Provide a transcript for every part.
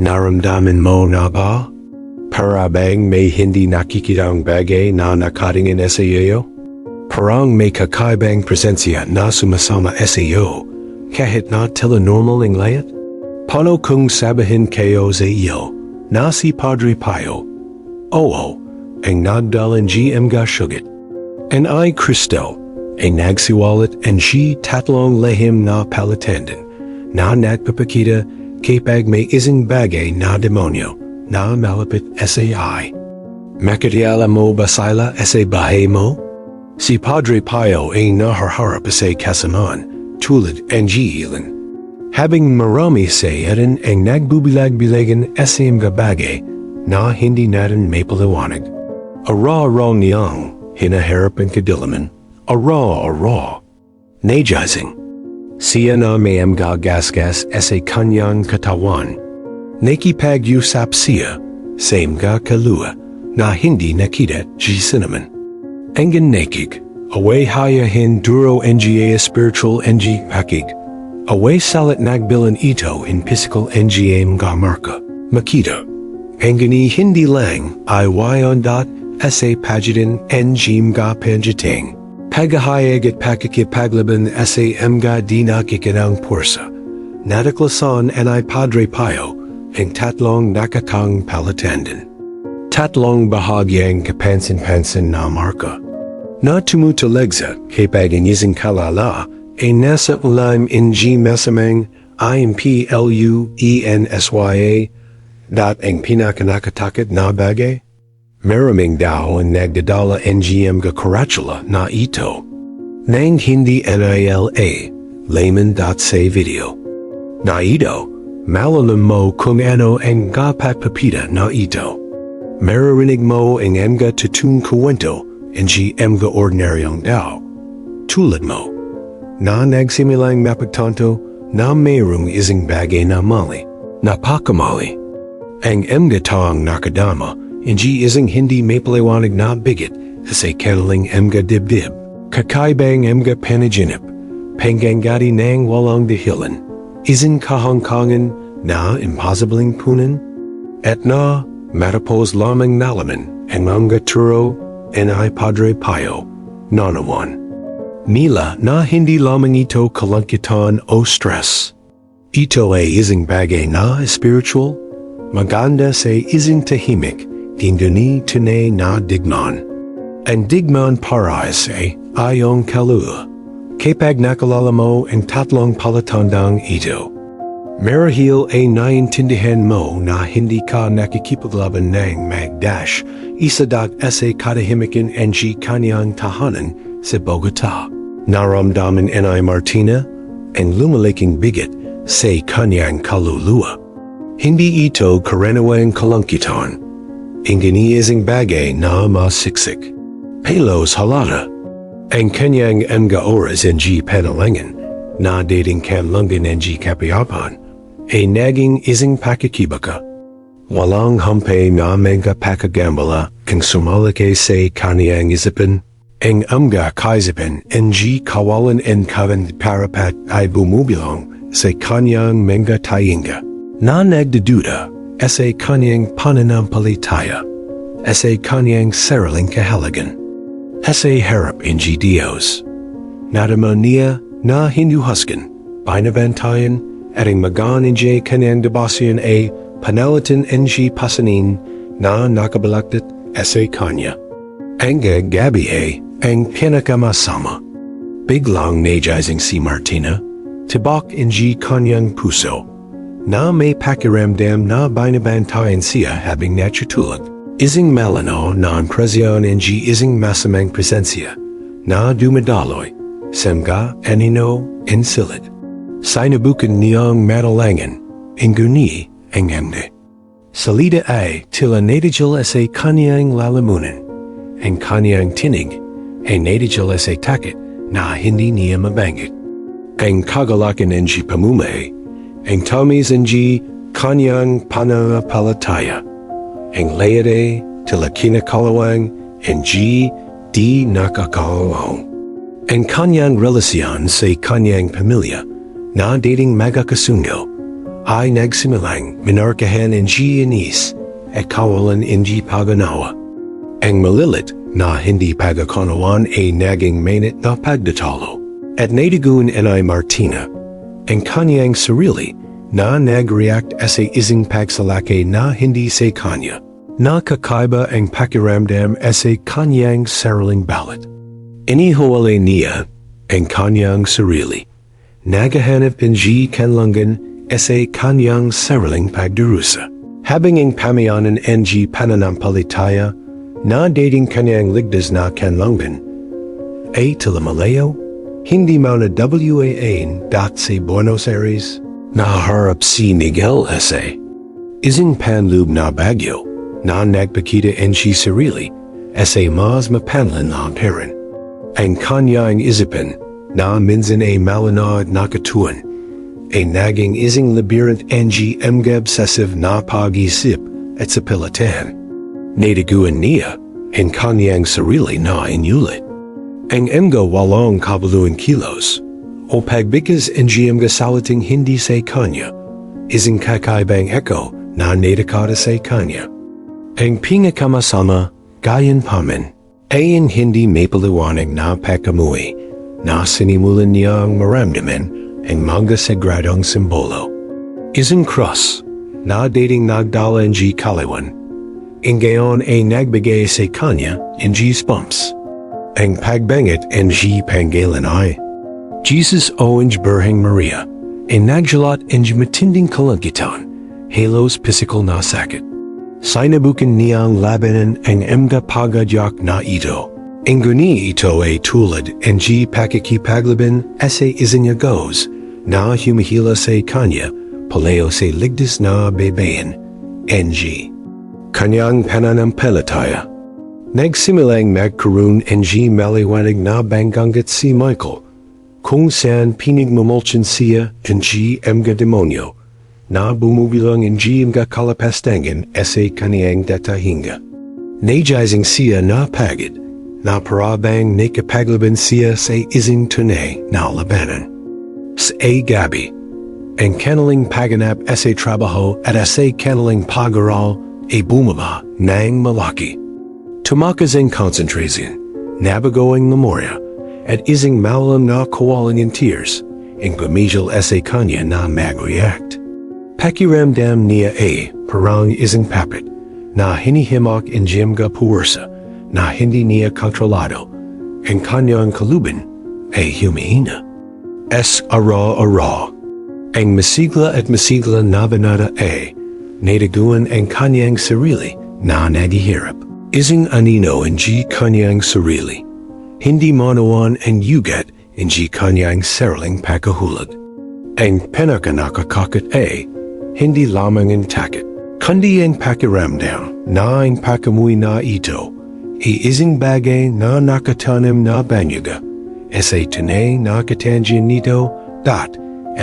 Naramdaman mo na ba? Para bang may hindi nakikitang bagay na nakatingin sa iyo? Parang may kakaibang presensya na sumasama sa iyo kahit na telenormal ang layat? Paano kung sabihin kayo sa iyo na si Padre Pio? Oo, ang nagdalan GM sugat. And I Cristo, ang nagsiwalat and si Tatlong lehim na Palatandaan na nagpapakita kapag may isang bagay na demonyo na malapit sa ay. Makatiala mo ba sila sa bahay mo? Si Padre Pio ay naharharap sa kasamaan tulad ang giilan. Habang marami sa atin ang nagbubilag-bilagan sa mga bagay na hindi natin may paliwanag. Ara-ara niyang hinaharap ang kadilaman. Ara-ara. Najazing. Siya na may gasgas sa kanyang katawan. Nakipag-usap siya sa mga kaluluwa na hindi nakita G-cinnamon. Ang nakik, away hayahin duro nga spiritual nga pakig. Away salat nagbilan ito in physical nga mga marka. Makita. Ang gani hindi lang ay wayon sa pagitan nga mga panjiting. Pagahayag at pakikipaglaban sa mga di nakikinang pursa. Nadaklasan ay Padre Pio ang tatlong nakakang palatandaan. Tatlong bahagyang kapansin-pansin na marka. Na tumutalegsa kapag ang isang kalala ay nasa ulam ng Masasamang impluensya ang pinakanakatakot na bagay. Maraming daw ang nagdadala ng karatula na ito. Nang hindi nila layman sa video. Na ito, malalam mo kung ano ang kapapapita na ito. Maririnig mo ang mga tutong kwento ng mga ordinaryong daw. Tulad mo, na nagsimilang mapagtanto na mayroong isang bagay na mali, napakamali. Ang mga taong nakadama, hindi isang hindi may paliwanag na bigat sa kanilang mga dibdib. Kakaibang mga panaginip, panggangati ng walang dahilan, isang kahangkangan na imposibleng punan. At na matapos lamang nalaman ang mga turo ay Padre Pio, nanawan. Nila na hindi lamang ito kalangkitan o stress. Ito ay isang bagay na spiritual, maganda sa isang tahimik, hindi tunay na digman. Ang digman para sa iyong kaluluwa. Kapag nakalala mo ang tatlong palatandaan ito, marahil ay naiintindihan mo na hindi ka nakikipaglaban ng magdash isadag sa katahimikan ng kanyang tahanan sa Bogota. Naramdaman ni Martina ang lumalaking bigat sa kanyang kaluluwa. Hindi ito karaniwang kalangkitan. Ang giniyasing bagay na masiksik. Pelos halata. Ang kanyang mga oras ng Panalangin na dating kanlangin ng kapiyapan ay naging isang pakikibaka. Walang hampay na mga pakagambala kung sumalaki sa kanyang isipan. Ang mga kaisipan ng kawalan ng kavan parapat ay bumubilong sa kanyang mga tayinga. Na nagdududa sa kanyang pananampalataya, sa kanyang sariling kahalagan, sa harap ng Diyos. Nadama niya na hinuhaskan, binabantayan, at ang magaan ng kanyang debasyon ay panalitan ng pasanin na nakabalaktat sa kanya. Ang gabi ay ang pinakamasama. Biglang najazing si Martina, tibak ng kanyang puso, na may pakiramdam na binabantayan siya habang natutulog. Isang malano na ang presyon ng isang masamang presensya na dumadaloy sa mga anino and silid. Sinabukan niyang Manalangin, inguni ang emde. Salida ay tila natigil sa kanyang lalamunan. Ang kanyang tinig ay natigil sa takot na hindi niya mabanggit. Ang kagalakan ng pamumay, ang tamis ng kanyang pananampalataya, ang layade tila kinakalawang ang di nakakalawang. Ang kanyang relasyon sa kanyang pamilya na dating magkakasundo ay nagsimilang minarkahan ng Inis at kawalan ng paganawa. Ang malilit na hindi pagkakanawan ay naging mainit na pagdatalo at natigun ay Martina ang kanyang sarili na nag-react sa isang pagsalaki na hindi sa kanya. Nakakaiba ang pakiramdam sa kanyang sariling balat. Inihiwalay niya ang kanyang sarili. Naghahanap ng kanlangan sa kanyang sariling pagdurusa. Habang ang pamayanan ng Pananampalataya na dating kanyang ligtas na kanlangan ay talamalayo, hindi mauna WAN sa Buenos Aires, naharap si Miguel sa isang panloob na bagyo na nagpakita ng sarili sa mas mapanlan na parent. Ang kanyang isipan na minsan ay malinod na katuan ay naging isang labyrinth ng obsessive na pag-isip at sa pilatan. Natiguan niya ang kanyang sarili na inulit. Ang mga 8 kilos o pagbigkas ng mga saliting hindi sa kanya isang kakaibang echo na natakata sa kanya. Ang pinakamasama, gayon pa man, ay ang hindi mapaliwanag na pagkamuhi na sinimulan niyang maramdaman ang mga sagradong simbolo. Isang cross na dating nagdala ng kaliwan, ang gayon ay nagbigay sa kanya ng spumps. Ang pagbangit ng panggalan ay Jesus o Birheng Maria ay nagjalat ng matinding kalangitan, halos physical na sakit. Sinabukan niyang labanan ang mga pagadyak na ito. Ang guni ito ay tulad ng pakikipaglaban sa isanyagos na humihila sa kanya paleo sa ligtas na babayan. NG. Kanyang pananampalataya. Nagsimulang magkaroon ng maliwanag na banggangat si Michael kung saan pinigmamulchan siya ng mga demonyo na bumubilang ng mga kalapastangan sa kaniyang datahinga. Najizing siya na pagid na parabang nakapaglaban siya sa isang tunay na labanan. Sa gabi, ang kanilang paganap sa trabaho at sa kanilang pag-aral ay bumaba ng malaki. Tumakas ang concentration, nabago ang memorya, at isang malalam na kawalan ng tears ang pamijal sa kanya na mag-react. Pakiramdam niya ay parang isang papit na hinihimak ng mga puwersa na hindi niya kontrolado. Ang kanyang kaluban ay humihina. Ara. Ang masigla at masigla na banata ay natiguan ang kanyang sarili na naghihirap. Isang anino ang kanyang sarili. Hindi manawan ang yugat ang kanyang sariling pagkahulag. Ang pinakanakakakit ay hindi lamang ang takot, kundi ang pakiramdam na ang pagkamuhi na ito ay isang bagay na nakatanim na banyaga sa tunay na katangian nito at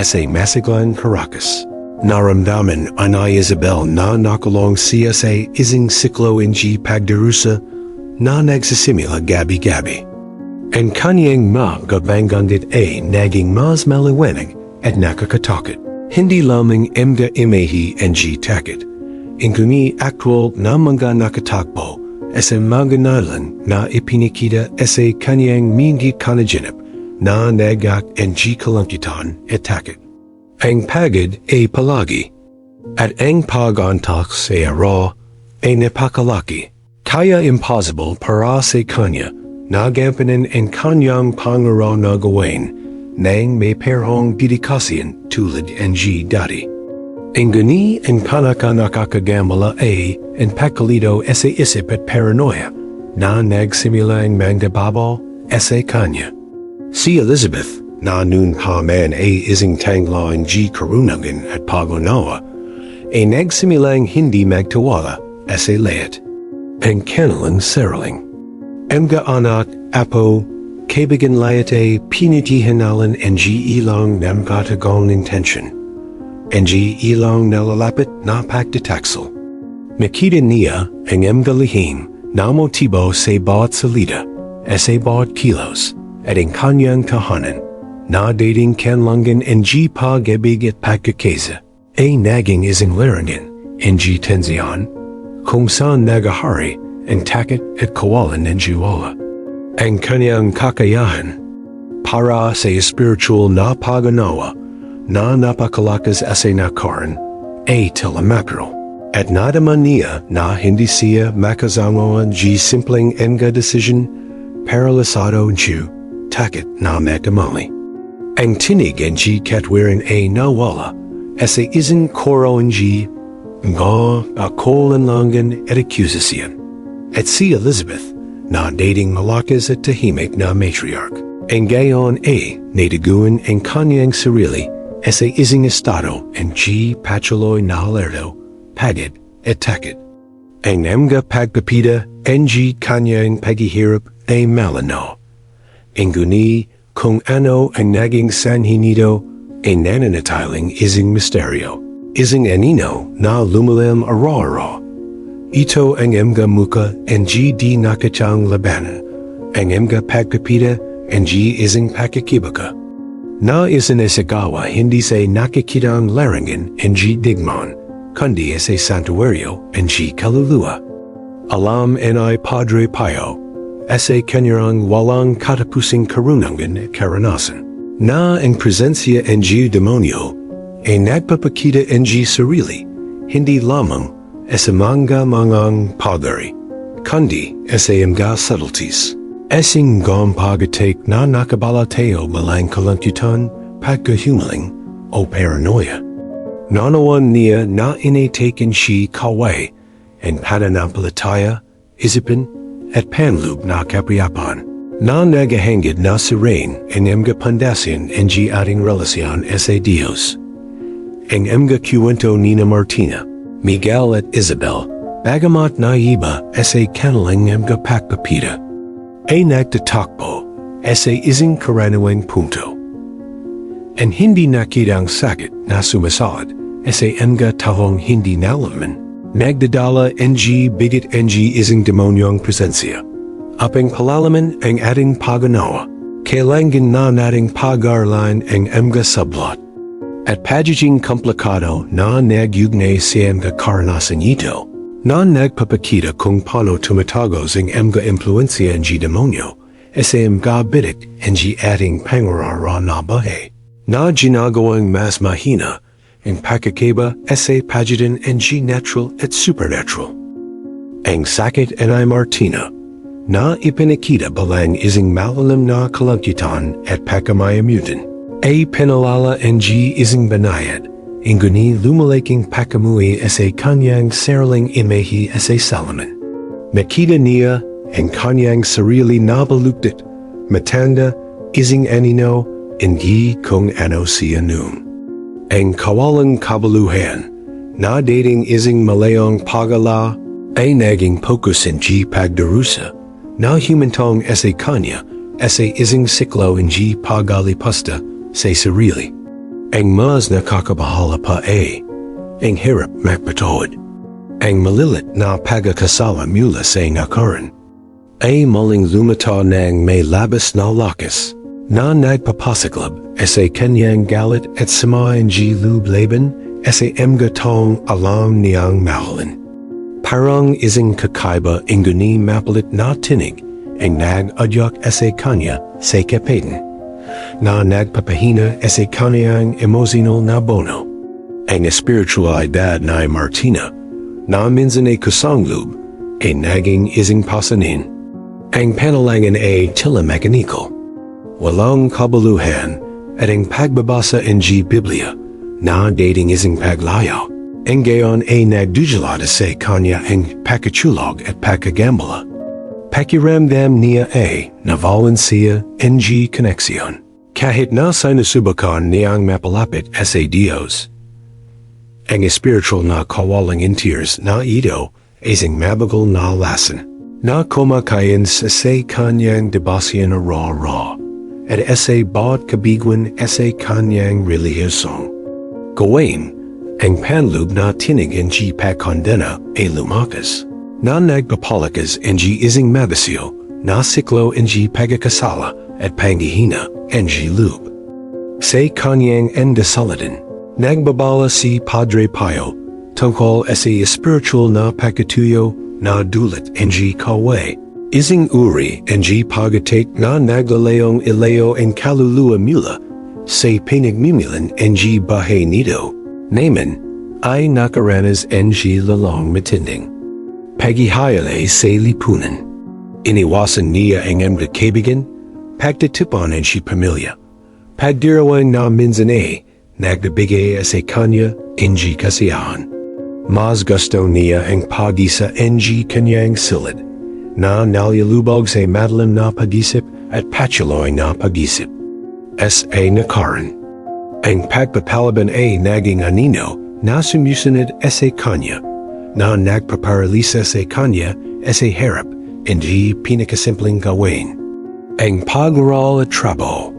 sa masiglang Caracas. Naramdaman Ana Isabel na nakulong siya sa isang siklo ng pagdarusa na nagsisimula gabi-gabi. Ang kanyang mga banggandit ay naging mas maliwanag at nakakatakot. Hindi lamang mga imahe ang takot. Ang kumi actual na mga nakatakbo sa mga nalan na ipinikita sa kanyang hindi kanaginip na nagak ang kalangitan at takot. Ang pagod ay palagi, at ang pag-antak sa araw ay napakalaki. Kaya impossible para sa kanya na gampanan ang kanyang pangaraw na gawin nang may perhong dedikasyon tulad ng dati. Ang gani ang nakakagamala ay ang pakalito sa isip at paranoia na nagsimula ang mga babal sa kanya. Si Elizabeth na noon pa man ay isang tangla ng karunungan at pag-unawa ay nagsimulang hindi magtiwala sa lahat. Ang kanilang sariling. Mga anak, apo, kaibigan lahat ay pinitihanalan ng ilang namkatagong intensyon. Ang ilang nalalapit na pagtataksel. Makita niya ang mga lihim na motibo sa bawat salida sa bawat kilos at ang kanyang tahanan na dating kanlangan ng pag-ibig at pagkakaisa. naging ising laringin, ng tenzion, kung saan nagahari, ang takit at kawalan ng jiwala. Ang kanyang kakayahan, para sa spiritual na paganawa, na napakalakas asa nakaran, telemakro. At nadaman niya na hindi siya makazangoan simpleng enga decision, paralisado ju, takit na makamali. Ang tinig ng katwiran nawala, asa isang koro ng kolanlangan at accusasyon. At si Elizabeth, na dating malakas at tahimik na matriarch. Ang gayon nataguan ang kanyang sarili, asa isang estado ng patuloy na alerto, pagid at takit. Ang mga pagpapita ng kanyang paghihirap ay malano. Ang guni kung ano ang naging sanhi nito ay nananatiling isang misteryo. Isang anino na lumalim araw-araw. Ito ang mga muka ng di nakatang labanan. Ang mga pagpapita ng isang pakikibaka. Na isang isagawa hindi sa nakikitang larangan ng digman, kundi sa santuario ng kaluluwa. Alam ay Padre Pio, sa kanyang walang katapusing karunangan at karanasan, na ang presensya ng demonyo ay nagpapakita ng sarili, hindi lamang sa mga pagari, kundi sa mga subtleties. Esing gom pagatek na nakabalateo malang kalantutan, pagkahumaling, o paranoia. Nanawan niya na inataken si kaway, and Pananampalataya, isipin, at panlub na kapriyapan. Na nagahangid na sirain ang mga pandasyan ng ating relasyon sa Diyos. Ang mga kwento ni Martina, Miguel at Isabel, bagamat naiba sa kanilang mga pagpapita. Ay nagtatakbo sa isang karaniwang punto. Ang hindi nakitang sakit na sumasad sa mga taong hindi nalaman, nagdadala ng bigat ng isang demonyong presensya. Apang palalaman ang ating paganawa, kailangan na nating pag-aralan ang mga subplot. At pagiging komplikado na nagyugnay sa mga karanasan ito, na nagpapakita kung paano tumatagos ang mga impluensya ng demonyo sa mga bidik ng ating pangaraw na buhay, na ginagawang mas mahina ang pakikaba sa pagitan ng natural at supernatural. Ang sakit ay Martina, na ipinakita balang isang malalim na kalangitan at pakamayamutan, ay pinalala ng isang banayad, ang guni lumalaking pakamui sa kanyang sariling imahe sa Solomon. Nakita niya ang kanyang sarili na baluktot, matanda, isang anino, hindi kung ano siya noon. Ang kawalang kabaluhan, na dating isang malayong pagala, ay naging pokusin pagdarusa, na humantong sa kanya sa isang siklo ng pagalipasta sa sarili. Ang mas nakakabahala pa ang hirap magpatuod. Ang malilit na pagkakasala mula sa nakaran ay maling lumata ng may labas na lakas na nagpapasaklab sa kanyang galit at sama ng lublaban sa mga taong alam niyang mahalin. Parang isang kakaiba ang guni mapalit na tinig ang nag-adyak sa kanya sa kapitan, na nagpapahina sa kanyang emotional na bono. Ang espiritualidad na Martina, na minsan ay kusanglub, ay naging isang pasanin. Ang panalangin ay tila mekaniko. Walang kabaluhan at ang pagbabasa ng Biblia, na dating isang paglayaw. Ang gayon ay nagdudulada sa kanya ang pakachulog at pakagambala. Pakiramdam niya ay navalensiya ng koneksyon. Kahit na sinusubukan niyang mapalapit sa Diyos. Ang spiritual na kawalang tears na ito ay isang mabagal na lasan, na kumakain sa kanyang debasyan na raw, at sa bawat kabigwan sa kanyang relihiyosong. Gawain, ang panlub na tinig ng pakondena ay lumakas, na nagpapalakas ng isang mabasyo, na siklo ng pagkakasala at panghihina ng lub. Sa kanyang endasaladan, Nagbabala si Padre Pio, tungkol sa spiritual na pagkatuyo na dulit ng kawe. Ising uri ng pagatik na naglalayong ilayo ang kaluluwa mula sa pinagmimilan ng bahay nito. Naman ay nakaranas ng lalong matinding paghihayalay sa lipunan. Iniwasan niya ang mga kaibigan, pagtitipan ng pamilya. Pagdirawang na minsan nagbibigay sa kanya ng kasiyahan. Mas gusto niya ang pag-isa ng kanyang silid na nalyalubog sa madalim na pag-isip at patuloy na pag-isip. S.A. Nakaran. Ang pagpapalaban ay naging anino na sumusunod sa kanya, na nagpaparalisa sa kanya sa harap, hindi pinakasimpleng gawin. Ang pag-aral at trabaho,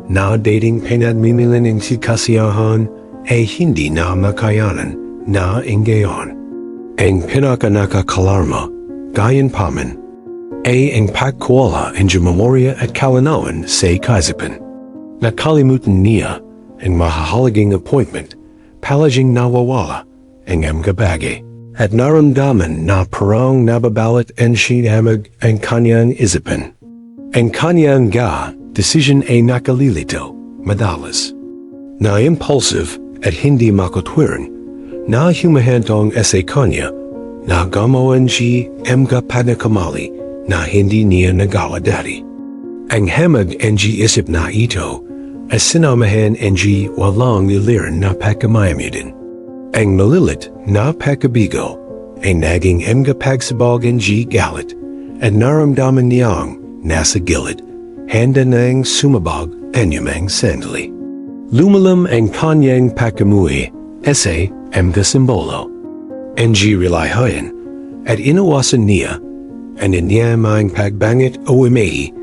na dating pinagmimilan ng kasiyahan ay hindi na makayanan na ngayon. Ang pinakanakakalarma, gayunpaman, ay ang pagkuwala ng memorya at kalinawan sa kaisipan. Nakalimutan niya ang mahahalagang appointment, palaging nawawala ang mga bagay, at naramdaman na parang nababalat ang sinamag ang kanyang isipan. Ang kanyang decision ay nakalilito, madalas, na impulsive at hindi makatwiran, na humahantong sa kanya, na gamawan siya mga panakamali na hindi niya nagawa dati. Ang hamag ng isip na ito ay sinamahan ng walang liliran na pagkamayamidin. Ang malilit na pagkabigo ay naging mga pagsabog ng galit at naramdaman niyang nasa gilid, handa nang sumabog anyamang sandali. Lumalam ang kanyang pagkamuhi sa mga simbolo. Ng relihayan at inawasan niya ang inyamang pagbangit o imahe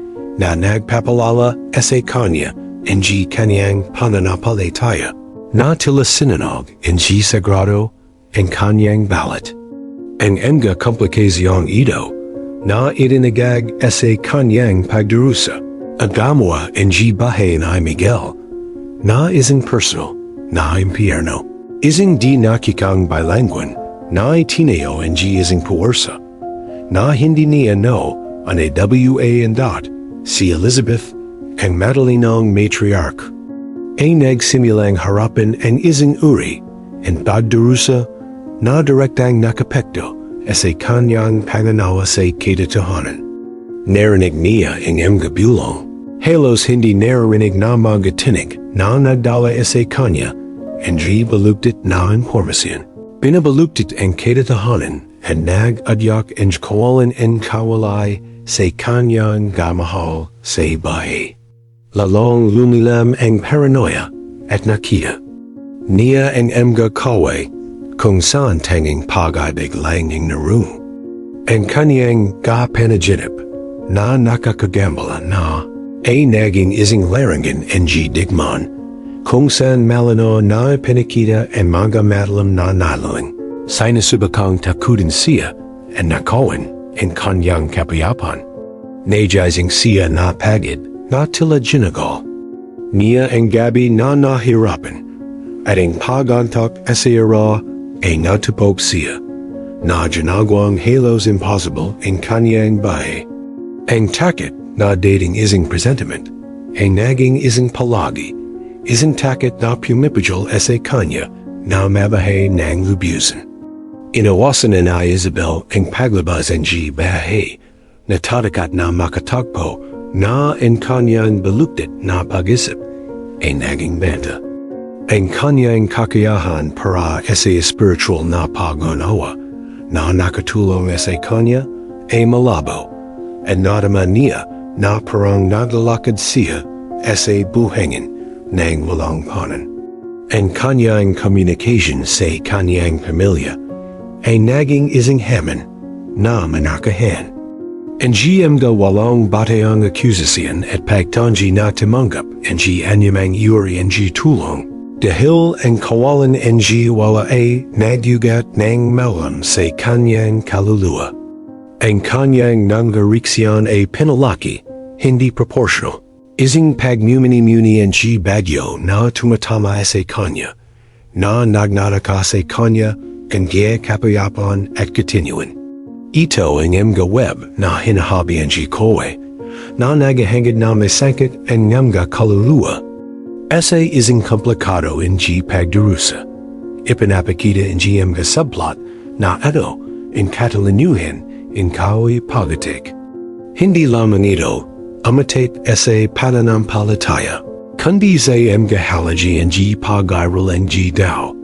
na nagpapalala sa kanya ng kanyang pananampalataya na tila sinanog ng sagrado ang kanyang balat. Ang mga komplikasyon ito na itinagag sa kanyang pagdurusa at gawa ng bahay na Miguel na isang personal na impyerno. Isang di nakikang bilangguan na itinayo ng isang puwersa na hindi niya no ang si Elizabeth ang madalinong matriarch ay nagsimulang harapin ang isang uri ang pagdurusa na direktang nakapekto sa kanyang pananawa sa katotohanan. Narinig niya ang mga bulong, halos hindi narinig na mga tinig na nagdala sa kanya, hindi baluktit na impormasyon. Binabaluktit ang katotohanan at nag-adyak ang kawalan ang kawalay sa kanyang gamahal sa bahay. Lalong lumilam ang paranoia at nakiya niya ang mga kaway kung saan tanging pag-ibig lang ang naroon. Ang kanyang panaginip na nakakagambala na ay naging isang larangan ng digman kung saan malino na pinakita ang mga madalam na nalaling. Sinasubakang takutin siya at nakawan ang kanyang kapayapan. Najazing siya na pagid na tila ginagol. Niya ang gabi na nahirapan at ang pagantok sa ira ay natupok siya na ginagawang halos impossible ang kanyang bahay. Ang takit na dating isang presentiment ay naging isang palagi, isang takit na pumipigil sa kanya na mabahay ng lubusan. Inawasan na Isabel ang paglabas ng bahay na tatakat na makatagpo na ang kanyang baluktit na pag-isip ay naging benta. Ang kanyang kakayahan para sa spiritual na pag-unawa na nakatulong sa kanya ay malabo at nadaman niya na parang naglalakad siya sa buhangin ng walang panan. Ang kanyang communication sa kanyang pamilya ay naging isang hamon na manakahan. Ang mga walang batayang akusasyon at pagtangi na tumanggap ang anyamang uri ang tulong dahil ang kawalan ng wala ay nagyugat ng malam sa kanyang kaluluwa. Ang kanyang nanggariksyan ay pinalaki, hindi proportional. Isang pagmumuni-muni ang bagyo na tumatama sa kanya na nagnataka sa kanya kangge kapayapan at katinuan. Ito ang mga web na hinahabian si kowe, na nagahangad na may sakit ang mga kaluluwa. Essay ising komplikado in G pagdurusa. Ipinapakita in G mga subplot na ito in Catalaniuhin in kawi politik. Hindi lamang ito, imitate essay Pananampalataya. Kundi sa mga halaji in G pag-iral ang G daw.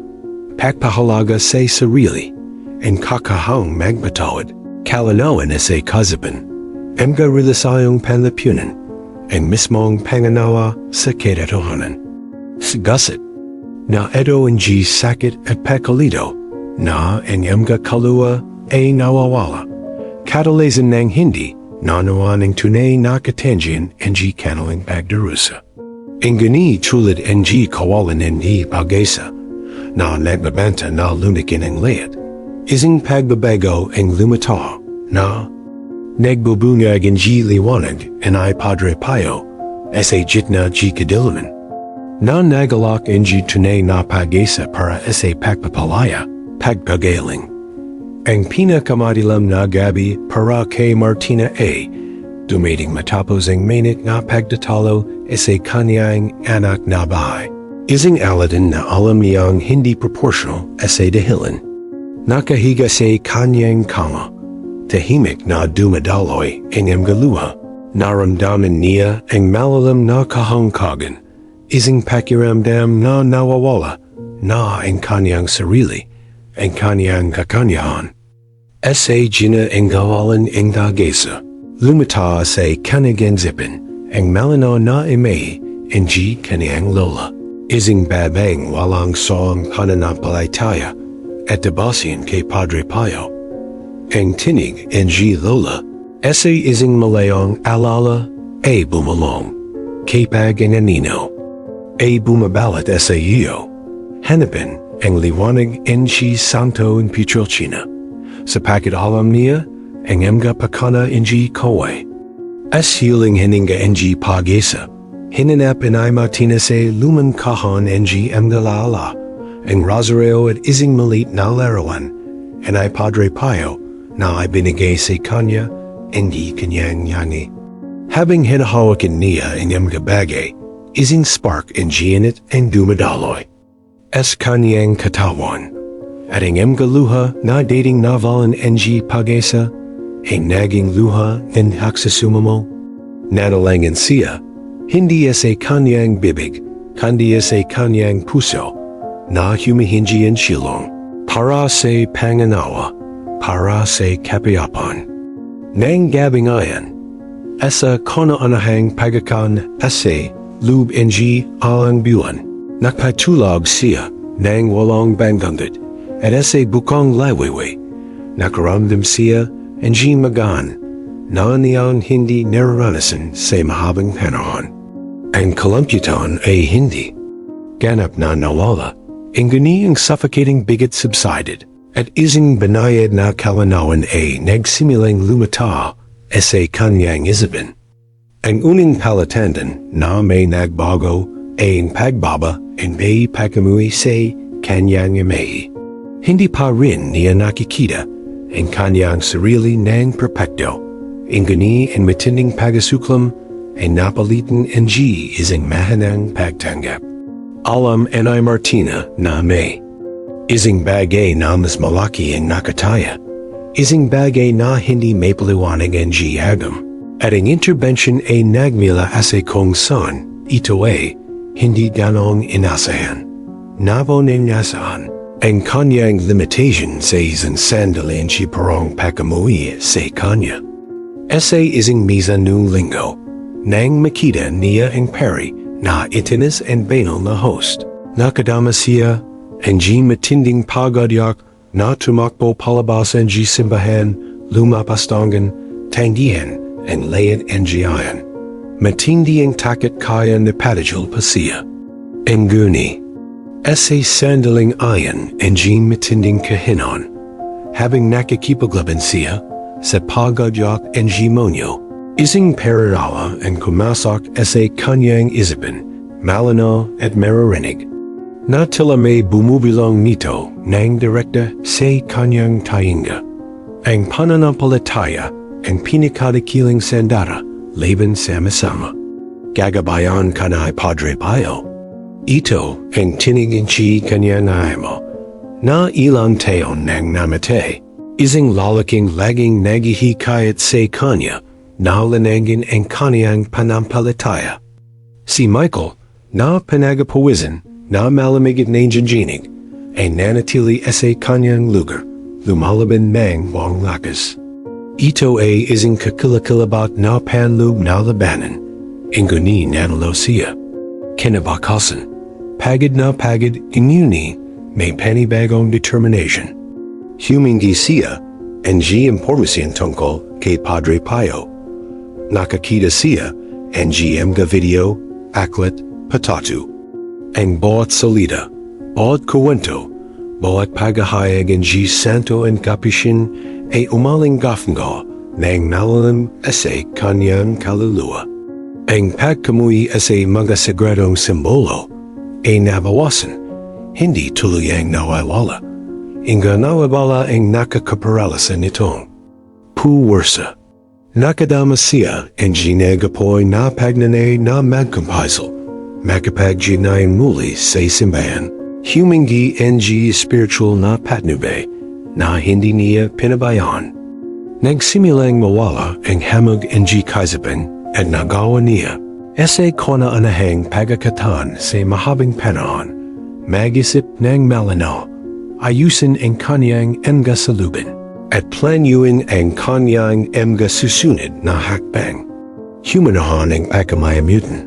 Pagpahalaga sa sarili, and kakahang magbatawad. Kalanawan essay kazapan. Mga relasayong panlipunan, ang mismong panganawa sa kadatohanan. Sigasit, na ito ang G sakit at pakalito, na ang mga kalua ay nawawala. Kadalasan ng hindi, nanawan ng tunay na katangian ang G kanaling pagdarusa. Ang gani tulad ang G kawalan ng di pagesa, na nagbabanta na lumikin ang layat. Ising pagbabago ang lumitaw, na nagbubungag ang G liwanag and ay Padre Pio, sa jitna G kadilaman. Na nagalak ang G tunay na pagesa para sa pagpapalaya, pagpagaling. Ang pinakamadilam na gabi para kay Martina A, dumating matapos ang mainit na pagdatalo sa kanyang anak na bahay. Ising aladan na alam niyang hindi proportional sa dahilan. Nakahiga sa kanyang kama. Tahimik na dumadaloy ang mga luha. Naramdaman niya ang malalim na kahangkagan. Ising pakiramdam na nawawala na ang kanyang sarili, ang kanyang kakanyahan. Sa gina ang gawalan ang dagesa. Lumita sa kanigang zipin, ang malinaw na imay ang G kanyang lola. Ising babang walang song Pananampalataya at debasin kay Padre Pio. Ang tinig ang G lola, sa ising malayong alala ay bumalong. Kapag ang anino, ay bumabalat sa iyo. Hanapin ang liwanag ang G santo in Pietrelcina. Sa pakit alam niya, ang mga pakana ang G kowe. As healing hininga ang G pagesa, hinanap ang ay Martina sa luman kahon ang G amgalala, ang Rosario at ising malit na larawan, ang ay Padre Pio, na ay binigay sa kanya, hindi kanyang yangi. Habang hinahawakan niya ang mga bagay, ising spark ang gianit ang dumadaloy. As kanyang katawan, at ang mga luha na dating navalan ang G pagesa, ang naging luha ng haksasumamo. Nanalangin siya, hindi sa kanyang bibig, kundi sa kanyang puso, na humihingi ang silong, para sa panganawa, para sa kapayapan. Nang gabingayan, asa kono-anahang pagakan asa lub ng alang buwan, nakpatulog siya nang walang banggangat, at asa bukang lawaway, nakaramdam siya ang magan, na niyang hindi nararanasan sa mahabang panahon. Ang kalamputan ay hindi. Ganap na nawala, ang ganiyang suffocating bigot subsided, at ising banayad na kalanawan ay nagsimulang lumita sa kanyang isipin. Ang uning palatandaan na may nagbago ay ang pagbaba ang may pagkamuhi sa kanyang imay. Hindi pa rin niya nakikita ang kanyang sarili ng perpekto. Ang gani ang matinding pagasuklam ay napalitan ang G isang mahanang pagtanggap. Alam ang ay Martina na may. Ising bagay na mas malaki ang nakataya. Ising bagay na hindi may paliwanag ang G agam. At ang intervention ay nagmila asa kung saan ito ay hindi ganong inasahan. Nabo ninyasahan ang kanyang limitation sa isang sandali ang si parang pakamuhi sa kanya. Asa ising misa nung linggo, nang makita niya ang pari na itinis ang banal na host. Nakadama siya ang G matinding pagadyak na tumakbo palabas ang G simbahan, lumapastangan, tanggihan, ang layat ang Giayan. Matindi ang takot kaya na patajul pa siya. Ang guni, asa sandaling ayan ang G matinding kahinon. Habang nakikipaglaban siya sa pagadyak ang G monyo, ising paradala ang kumasak asa kanyang isipin, malino at maririnig. na tila may bumubilong nito nang direkta sa kanyang tainga. Ang pananampalataya ang pinakadikiling sandata laban sa masama. Gagabayan ka na Padre Pio. Ito ang tiniginchi kanyang mo na ilang taon nang namatay. Isang lalaking laging naghihikayat sa kanya na lanangin ang kanyang panampalataya. Si Michael na panagapawisan na malamig at nandiyaginig ay nanatili sa kanyang lugar, lumalaban mang wang lakas. Ito ay isang kakilakilabot na panloob na labanan, inguni nanalo siya. Kinabakasan, pagod na pagod immuni, may panibagong determination. Humingi siya, ang impormasyon tungkol kay Padre Pio. Nakakita siya, ang mga video, aklat, patatu. Ang bawat salita, bawat kwento, bawat paghahayag ng santo and kapishin ay umaling gafngo ng nalalim sa kanyang kaluluwa. Ang pagkamuhi sa mga sagradong simbolo ay nabawasan, hindi tuluyang nawawala. Inga nawawala ang nakakaparalasa nitong puwersa. Nakadama siya ang ginagapoy na pagnanay na magkumpaisal. Makapagignayan muli sa simbahan, humingi ng spiritual na patnubay na hindi niya pinabayaan. Nagsimulang mawala ang hamog ng kaisipan at nagawa niya sa kauna-unahang pagkakataon sa mahabang panahon, mag-isip ng malinaw, ayusin ang kanyang mga salubin, at planyuin ang kanyang mga susunod na hakbang. Humanahan ang pagkamayamutan.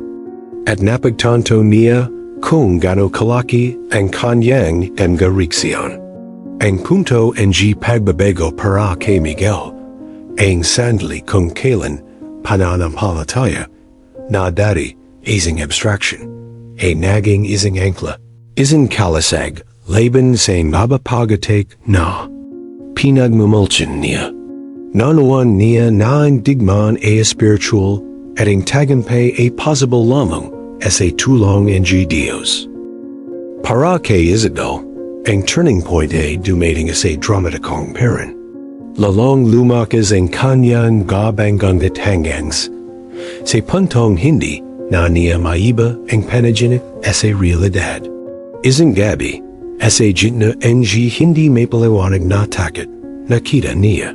At napagtanto niya kung gaano kalaki ang kanyang mga riksyon. Ang punto ng pagbabago para kay Miguel, ang sandali kung kailan pananampalataya na dati isang abstraction, ay naging isang angkla, isang kalasag, laban sa mabapagatik na pinagmumulchan niya. Nanuan niya na ang digmaan ay spiritual at ang tagumpay ay possible lamang sa tulong ng Diyos. Para kay Isabel, ang turning point ay dumating sa dramatikong parent. Lalong lumakas ang kanyang gabanggang hanggangs. Sa puntong hindi na niya maiba ang panaginip sa realidad. Isang gabi, sa gitna ng hindi may paliwanag na takot, nakita niya.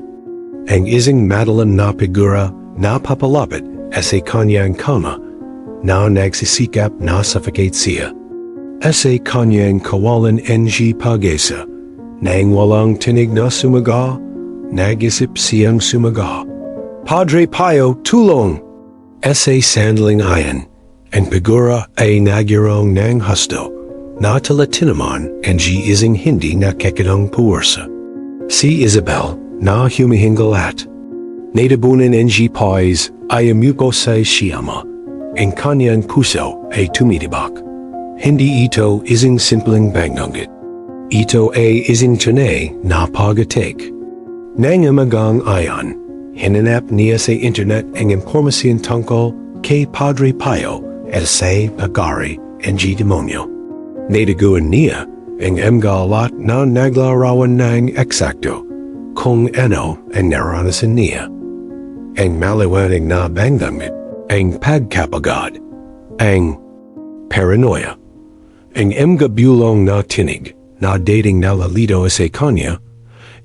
Ang isang madalang na figura na papalapit sa kanyang kama na nagsisikap na suffocate siya. Sa kanyang kawalan ng pag-asa, nang walang tinig na sumaga, nag-isip siyang sumaga. Padre Pio, tulong! Sa sandaling ayan, ang figura ay nagyarong ng husto, na talatinaman ang isang hindi nakikitang puwersa. Si Isabel na humihingal at natabunan ng pais ay amuko sa siyama. Ang kanyang puso ay tumitibak. Hindi ito isang simpleng banggangit. Ito ay isang tunay na pag-atik. Nang amagang ayan, hinanap niya sa internet ang impormasyon tungkol kay Padre Pio at sa pagari ng demonyo. Nataguan niya ang mga na naglarawan ng eksakto kung ano ang naranasan niya. Ang maliwanag na banggangit, ang pagkapagod, ang paranoia, ang mga bulong na tinig na dating nalalito sa kanya,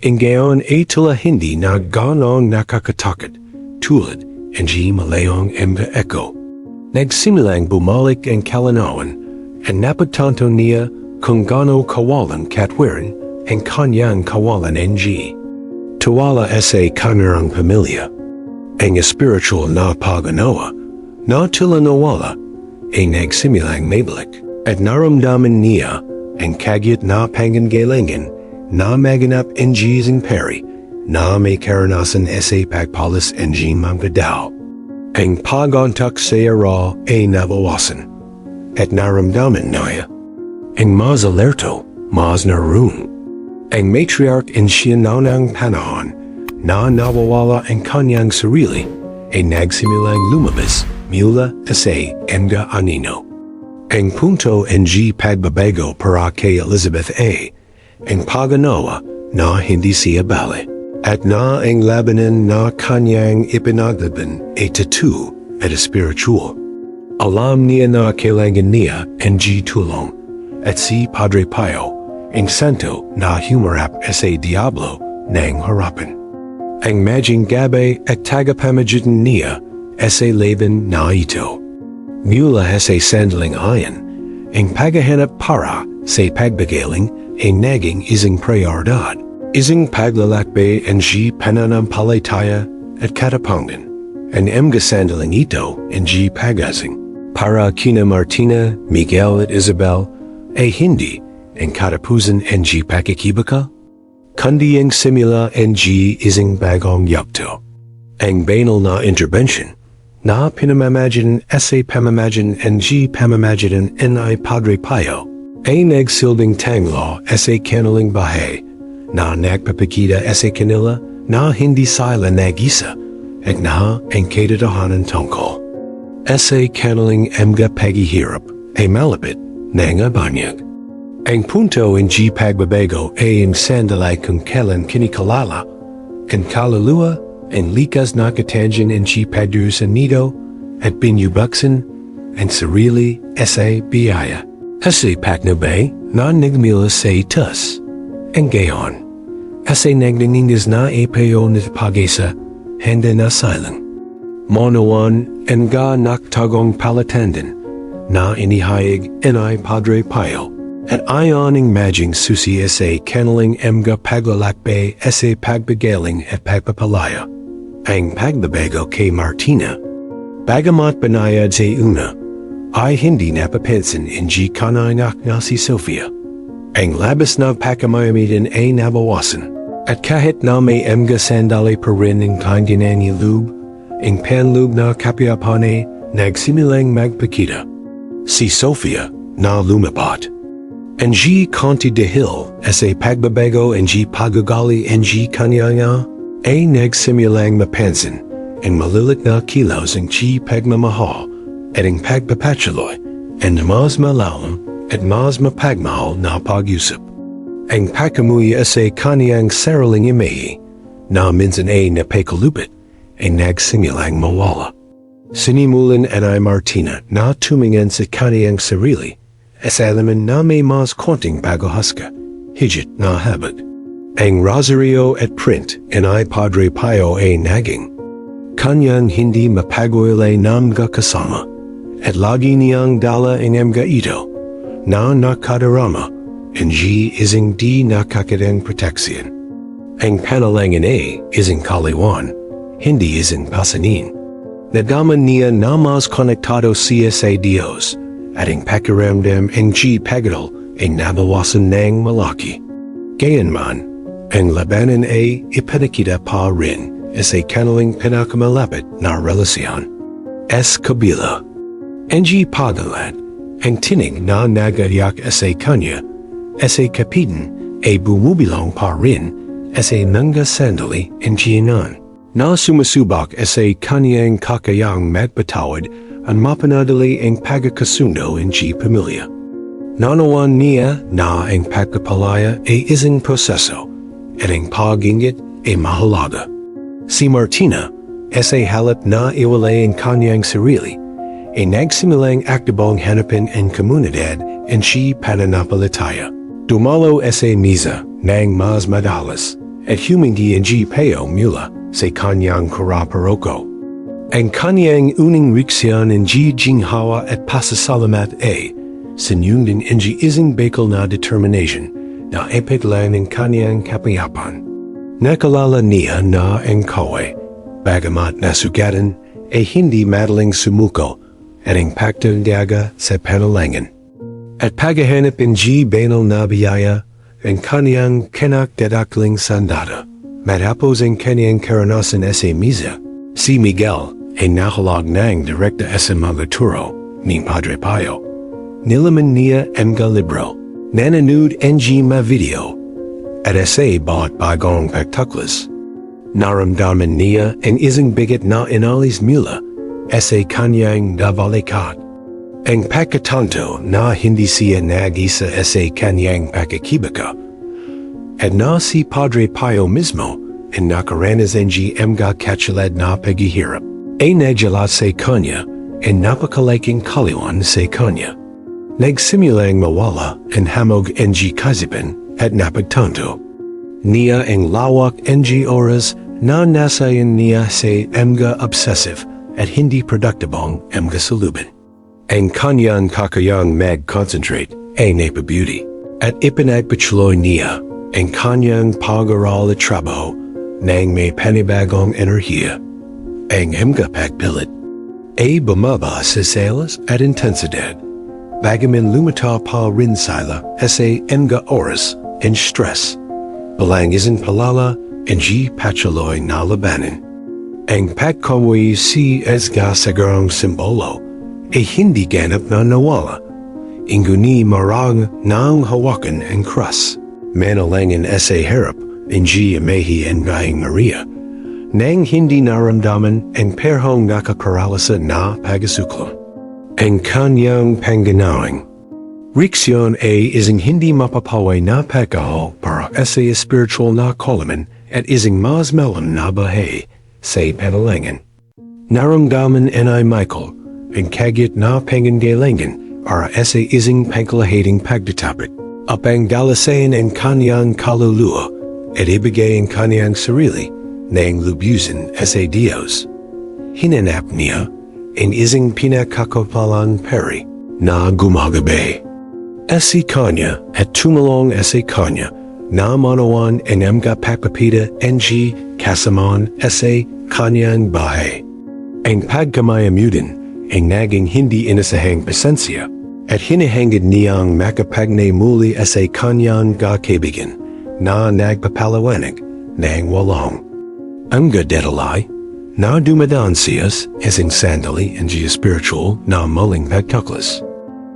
ang gayon ay tila hindi na ganong nakakatakot tulad ang malayong mga echo. Nagsimulang bumalik ang kalanawan at napagtanto niya kung gaano kawalan katwiran ang kanyang kawalan ng Tuwala sa kanyang pamilya. Ang spiritual na pag-unawa na tila nawala ay nagsimulang mabalik at naramdaman niya ang kagyat na pangangailangan na maganap ng isang pari na may karanasan sa pagpalas ng mga tao. Ang pag-antak sa araw ay nabawasan at naramdaman niya ang mas alerto, mas naroon. Ang matriarch in siya ng panahon na nawawala ang kanyang sarili ay nagsimulang lumabas mula sa mga anino. Ang punto ng pagbabago para kay Elizabeth A. Ang paganawa na hindi siya bale. At na ang labanan na kanyang ipinaglaban ay tattoo at spiritual. Alam niya na kailangan niya ang tulong. At si Padre Pio, ang santo na humarap sa diablo ng harapan. Ang maging gabay at tagapamagitan niya sa laban na ito. Mula sa sandaling ayan, ang paghahanap para sa pagbagaling ay naging isang prioridad. Isang paglalakbay ang pananampalataya at katapangan. Ang mga sandaling ito ang pagasing. Para kina Martina, Miguel at Isabel ay hindi ang katapusan ang pakikibaka. Kundi ang simula ang isang bagong yugto. Ang banal na intervention na pinamamagitan sa pamamagitan ng pamamagitan ni Padre Pio ay nagsilbing tanglo sa kanilang bahay na nagpapakita sa kanila na hindi sila nag-isa at na ang katotohanan tungkol sa kanilang mga paghihirap ay malapit na nga banyag. Ang punto ng pagbabago ay ang sandalay kung kailan kinikalala, kung kaluluwa, ang likas na katangian ng pagdurusan nito at binyubuksan ang sarili sa biyaya. Kasi paknabay na nagmila sa itas. Ang gayon, kasi nagningindas na ipayon at pag-isa handa na silang. Monawan ang ga naktagong Palatandaan na inihayag ni Padre Pio at ayon ng maging susi sa kanilang mga paglalakbay sa pagbagaling at pagpapalaya. Ang pagbabago kay Martina, bagamat banayad sa una, ay hindi napapansin ng kananak na si Sofia. Ang labas na pagkamayamitan ay nabawasan, at kahit na may mga sandali pa rin ng kanyang loob, ang panloob na kapiyapan ay nagsimilang magpakita. Si Sofia na lumapat. Ang konti dahil sa pagbabago ang pagagali ang kanyang ay nagsimulang mapansin ang malilit na kilos ang pagmamahal at ang pagpapatuloy and mas malalim at mas mapagmahal na pag-usap. Ang pagkamuya sa kanyang sariling imahe na minsan ay napakalupit ay nagsimulang mawala. Sinimulan ni Martina na tumingin sa kanyang sarili sa alaman na may mas konting paghahaska, higit na habit. Ang rosaryo at print ni Padre Pio ay naging kanyang hindi mapagoylay na mga kasama at lagi niyang dala ang mga ito na nakadarama ang isang di nakakatang proteksyon. Ang panalangin ay isang kaliwan, hindi isang pasanin. Nadaman niya na mas konektado siya sa Diyos at ang pakiramdam ang pagadal ay nabawasan ng malaki. Gayunman, ang labanan ay ipinakita pa rin sa kanilang pinakamalapit na relasyon. Kabila. Ang pagalat, ang tinig na nagariyak sa kanya, sa kapitan ay bumubilong pa rin sa mga sandali ang giyanan. Na sumasubak sa kanyang kakayang magpatawad ang mapanadali ang pagkakasundo ang pamilya. Nanawan niya na ang pagkapalaya ay isang proseso at ang pag-ingit ay mahalaga. Si Martina, sa halip na iwalay ang kanyang sarili, ay nagsimulang aktibong hanapin ang komunidad ang Pananampalataya. Dumalo sa misa ng mas madalas at humindi ang payo mula sa kanyang karaparoko. Ang kanyang unang reaksyon ng ginhawa at pasasalamat ay sinyundin ang isang bakal na determination na epitlan ng kanyang kapayapan. Nakalala niya na ang kaway, bagamat nasugatan, ay hindi madaling sumuko at ang pagtagdaga sa panalangin. At paghahanap ng banal na biyaya, ang kanyang kinakdadakling sandata. Matapos ang kanyang karanasan sa misa, si Miguel ay nakalag ng direkta sa mga turo ni Padre Pio. Nilaman niya ang libro, nananood ang video, at sa bawat bagong pagtuklas. Naramdaman niya ang isang bigat na inalis mula sa kanyang dabalikat. Ang pagkatanto na hindi siya nag-isa sa kanyang pagkakibaka. At na si Padre Pio mismo ang nakaranas ng mga katulad na paghihirap. Ay nagdala sa kanya ang napakalaking kaliwan sa kanya. Nagsimulang mawala ang hamog ng kaisipan at napagtanto. Niya ang lawak ng oras na nasayan niya sa mga obsessive at hindi produktibong mga salubin. Ang kanyang kakayang mag-concentrate ay napabeauty at ipinagpatuloy niya ang kanyang pag-aral at trabaho nang may panibagong enerhiya. Ang mga pagpilit ay bumaba sa selos at intensidad, bagaman lumitaw pa rin sila sa mga oras and stress, balangizin palala and patuloy na labanan. Ang pagkamuhi si Esga Sagarang simbolo ay hindi ganap na nawala. Inguni marang nang hawakan ang cross. Manalangin sa harap ng Amahi and Gayang Maria. Nang hindi naramdaman ang perhong nakakaralasa na pagasuklo. Ang kanyang pangganaling. Riksyon ay isang hindi mapapaway na pagkaho para sa spiritual na kolaman at isang mas melam na bahay sa Panalangin. Naramdaman ay Michael ang kagyat na pangangalangan para sa isang pangkalahating pagdatapit. Apang dalasain ang kanyang kaluluwa at ibigay ang kanyang sarili na ang lubusin sa Diyos. Hinanap niya ang isang pinakakapalang pari na gumagabay. Si kanya at tumulong sa kanya na manawan ang mga pagpapita ng kasamaan sa kanyang bahay. Ang pagkamayamudan ang naging hindi inasahang pasensya at hinahangad niyang makapagnay muli sa kanyang kaibigan na nagpapalawanig ng walong. Ang gadedalay na dumadaan siyas isang sandali ang spiritual na muling pagtuklas.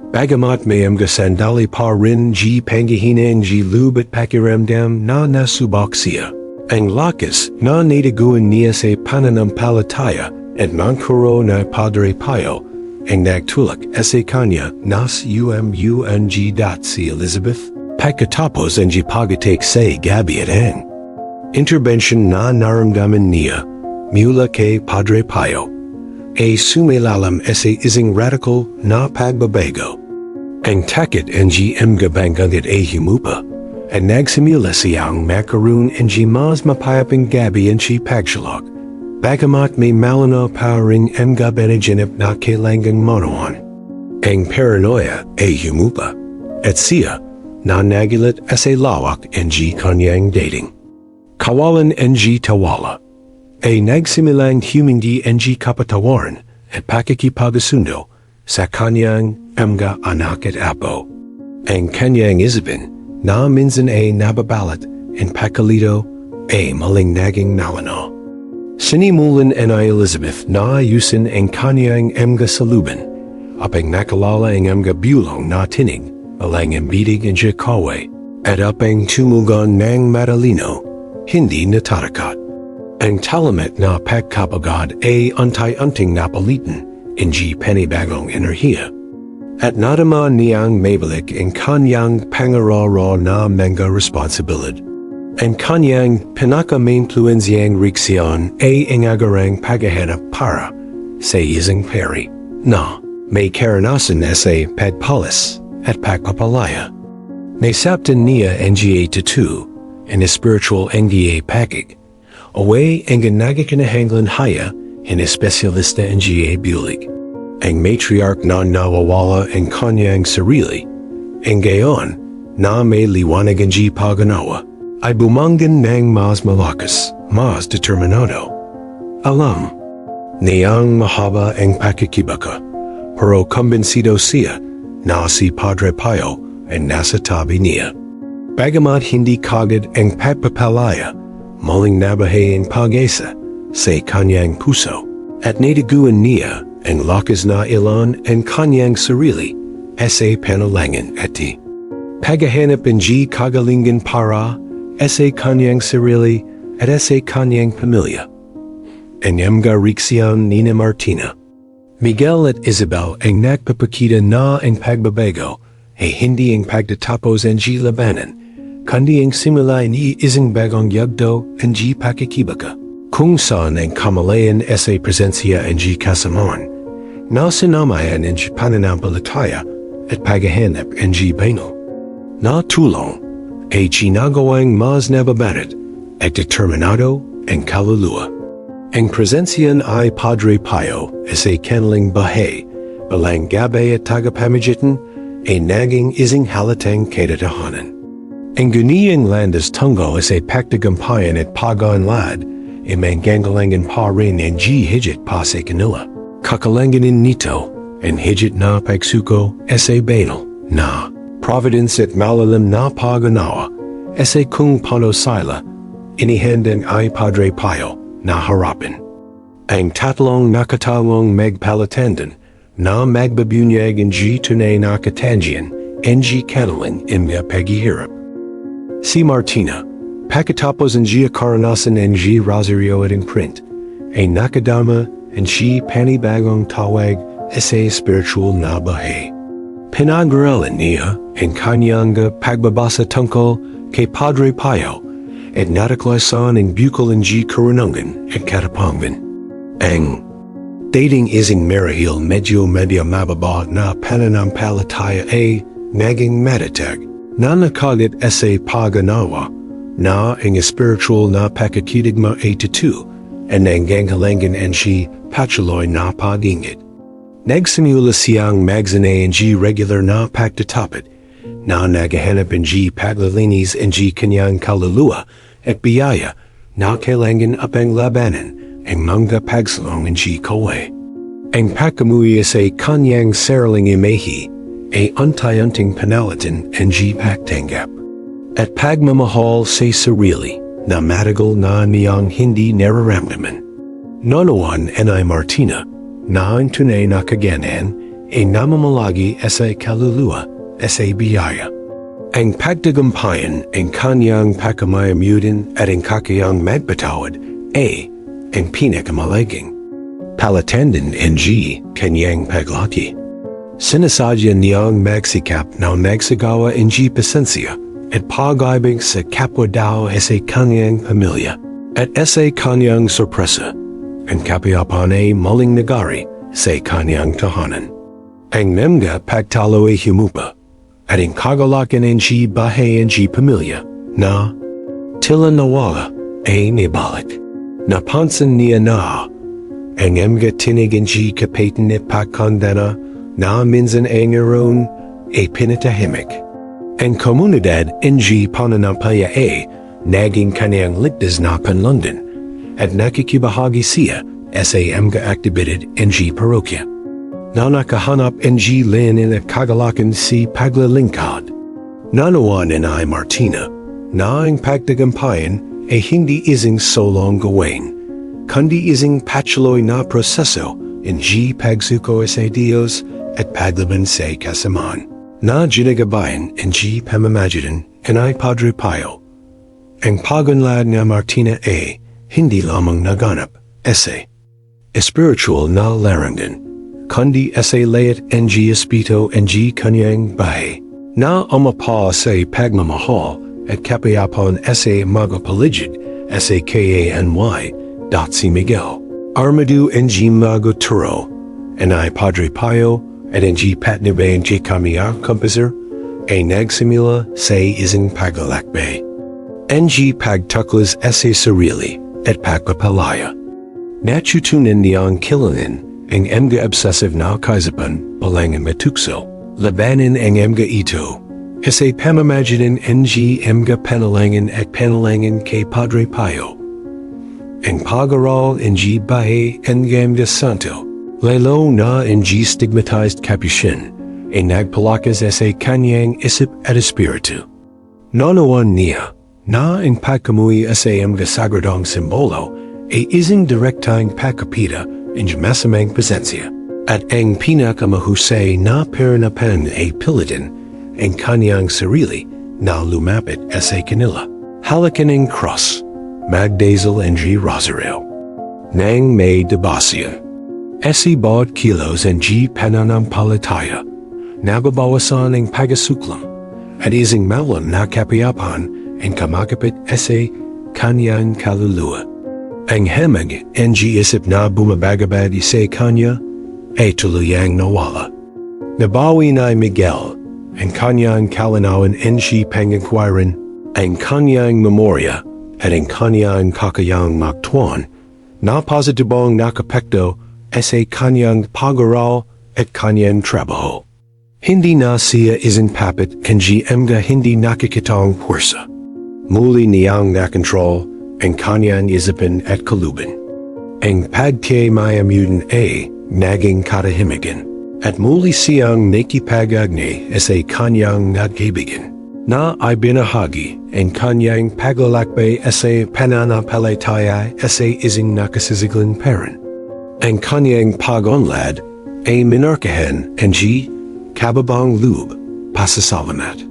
Bagamat may mga sandali pa rin pangihina ang lub at pakiramdam na nasubok siya. Ang lakas na nataguan niya sa Pananampalataya at mangkuro na Padre Pio ang nagtulak sa kanya nas si Elizabeth pagkatapos ang pagkatik sa gabi at ang intervention na naramdaman niya mula kay Padre Pio ay sumilalam sa isang radical na pagbabago. Ang takit ang mga banggangat ay humupa at nagsimula siyang makaroon ang mas mapayapang gabi ang pagsalok. Bagamat may malano pa rin mga beneginip na kailangang manawan. Ang paranoia ay humupa at siya na nagilat sa lawak ang kanyang dating. Kawalan ang tawala ay nagsimulang humindi ang kapatawaran at pakikipagasundo sa kanyang mga anak at apo. Ang kanyang isipin na minsan ay nababalat ang pakalito ay maling naging nalano. Sinimulan ni Elizabeth na ayusin ang kanyang mga saluban apang nakalala ang mga bulong na tinig alang ang bidig ang kaway at apang tumugon ng matalino hindi natarakat. Ang talamat na pagkapagod ay antay-anting napalitan ang panibagong enerhiya at nadama niyang mabalik ang kanyang pangararo na mga responsibilidad. Ang kanyang pinaka-influensyang riksyon ay ang agarang paghahanap para sa isang pari na may karanasan sa pagpalas at pagpapalaya. Naisaptan niya ang tatu and a spiritual NGA pakig, away ang nagakinahanglan haya and a specialista ang bulig. Ang matriarch na nawawala ang kanyang sarili, ang gayon na may liwanag ang paganawa, ay bumanggan ng mas malakas, mas determinado. Alam niyang mahaba ang pakikibaka, pero kumbensido siya na si Padre Pio ay nasa tabi niya. Bagamat hindi kagad ang pagpapalaya, muling nabahay ang pag-asa sa kanyang puso, at nataguan niya ang lakas na ilan ang kanyang sarili sa panalangin at paghahanap ng kagalingan para sa kanyang sarili at sa kanyang pamilya. Ang mga riksyon ni Martina Miguel at Isabel ang nagpapakita na ang pagbabago ay hindi ang pagtatapos ng labanan, kundi ang simula ni isang bagong yugto ang pakikibaka. Kung saan ang kamalayan sa presensya ang kasamaan, na sinamayan ang pananampalataya at paghahanap ang banal. Na tulong ay ginagawang mas nababarat at determinado ang kaluluwa. Ang presensya ay Padre Pio sa kanilang bahay, balang gabay at tagapamagitan ay naging isang halatang kadatahanan. Ang ganiyang landas tunggo sa pagtagampayan at pag-unlad ay manggagalangan pa rin ang higit pa sa kanila. Kakalanganin nito ang higit na pagsuko sa banal na providence at malalim na pag-unawa sa kung paano sila inihandang ay Padre Pio na harapin. Ang tatlong nakatawang magpalatandaan na magbabunyag ang tunay na katangian ang kanilang mga paghihirap. Si Martina, pagkatapos ang karanasan ang Rosario at ang print, ay nakadama ang panibagong tawag sa spiritual na bahay. Pinag-aralan niya ang kanyang pagbabasa tungkol kay Padre Pio at natuklasan ang bukal ang karunungan at katapangin. Ang dating isang marahil medyo mababa na pananampalataya ay naging matatag na nakalit sa pag-unawa na ang spiritual na pagkikitigma ay totoo at nanggagalangan ang patuloy na pag-ingit. Nagsimula siyang magsanay ang regular na pagtatapit na naghahanap ang paglilinis ang kanyang kaluluwa at biyaya na kailangan upang labanan ang mga pagsalong ang kaway. Ang pagkamuya sa kanyang sariling imahe ay unti-unting panalitan ang pagtanggap. At pagmamahal sa sarili na matagal na niyang hindi nararamdaman. Nonawan ay Martina na ang tunay na kaganahan ay namamalagi sa kaluluwa sa biyaya. Ang pagtagumpayan ang kanyang pagkamayamutin at ang kakayang magpatawad ay ang pinakamalaging. Palatandaan ang kanyang paglaki. Sinasadya niyang magsikap na magsagawa ang pasensya at pag-ibig sa kapwa daw sa kanyang pamilya at sa kanyang sorpresa. Ang kapayapan ay maling nagari sa kanyang tahanan. Ang mga pagtalo ay humupa at ang kagalakan ang bahay ang pamilya na tila nawala ay nabalik. Napansin niya na ang mga tinig ang kapitan at pagkondana na minsan ang aron ay pinatahimik. Ang komunidad ang pananampalataya ay naging kanyang ligtas na panlundan at nakikibahagi siya sa mga aktibidad ang parokya. Na nakahanap ang linin at kagalakan si paglalingkod. Nanawan ay Martina na ang pagtagumpayan ay hindi isang solong gawain, kundi isang patuloy na proseso ang pagsuko sa Diyos at paglaban sa kasamaan. Na ginagabayan ang pamamagitan ay Padre Pio. Ang pagunlad nga Martina ay hindi lamang naganap sa spiritual na larangan, kundi sa layat ang espiritu ang kanyang bahay, na umapa sa pagmamahal at kapayapan sa mga paligid sa kany si Miguel. Armadu ang mga turo, ay Padre Pio at ang patnibay ang kamiya composer ay nagsimula sa isang paglalakbay. Ang pagtuklas sa sarili at pagpapalaya. Natutunan niyang kilanin ang mga obsessive na kaisipan palangan matukso, labanan ang mga ito, sa pamamagitan ang mga panalangin at panalangin kay Padre Pio. Ang pag-aral ang bahay ang mga santo, lalo na ang stigmatized capuchin, ay nagpalakas sa kanyang isip at espiritu. Nonawan niya na ang pagkamuhi sa mga sagradong simbolo ay isang direktang pagkapita ang masamang presensya, at ang pinakamahusay na peranapan ay pilitin ang kanyang sarili na lumapit sa kanila. Halakan ang cross, magdasal ang Rosario, nang may debasya. bawat kilos ng pananampalataya, nababawasan ang pagasuklam, at isang malon na kapayapan ang kamakapit kanyang kaluluwa. Ang hemag ng isip na bumabagabad kanya ay tuluyang nawala. Nabawi na Miguel ang kanyang kalinawan ng pangangkwaran, ang kanyang memorya at ang kanyang kakayang maktuan na positibong nakapekto kanyang pag-aral at kanyang trabaho. Hindi na siya isang papit kanji hindi nakikitang pwersa. Muli niyang nakontrol ang kanyang isipin at kalubin. Ang pagkay mayamudan ay naging katahimigan, at muli siyang nakipag-agnay kanyang nagkaibigan, na ay binahagi ang kanyang paglalakbay pananampalataya isang nakasisiglan parent. Ang kanyang pag-unlad ay minarkahan ang kababang loob pasasalamat.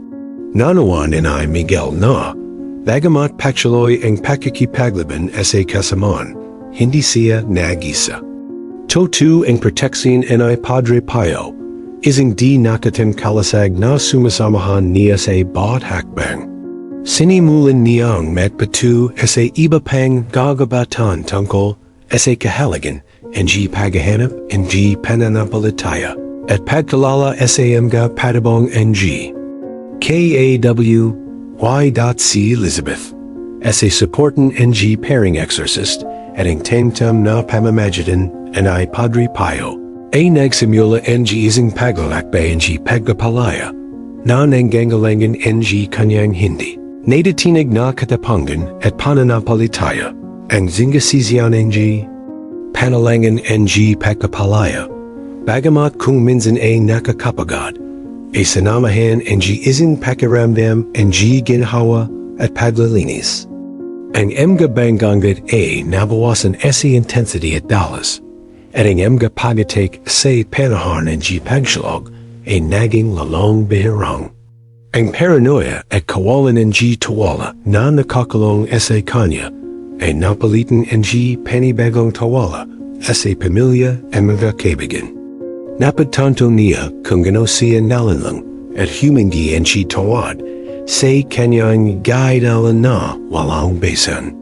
Nanawan ay Miguel na bagamat patuloy ang pakikipaglaban kasamaan, hindi siya nag-isa. Totu ang proteksin ay Padre Pio, isang di nakatang kalasag na sumasamahan niya sa bawat hakbang. Sinimulan niyang magpatu iba pang gagabatan tungkol kahalagan ang paghahanap ng pananampalataya at pagkalala mga patibong ng KAWY.C. Elizabeth supportan ng pairing exorcist at ang temtem na pamamagitan ay Padre Pio ay nagsimula ng isang paglalakbay ng pagpapalaya na nangangailangan ng kanyang hindi natitinag na katapangan at pananampalataya. Ang zingasisiyan ng panalangin ng pagpapalaya, bagamat kung minsan ay nakakapagod, ay sanamahan ng isang pakiramdam ng ginhawa at paglilinis. Ang mga banggangat ay nabawasan intensity at dalas, at ang mga pagatik sa panahon ng pagsalog ay naging lalong bihirang. Ang paranoia at kawalan ng tawala na nakakalong kanya ay napalitan ng panibagong tawala sa pamilya at mga kaibigan. Napagtanto niya kung gano siya nalanlang at humindi ang tawad sa kanyang gaidalan na walang basan.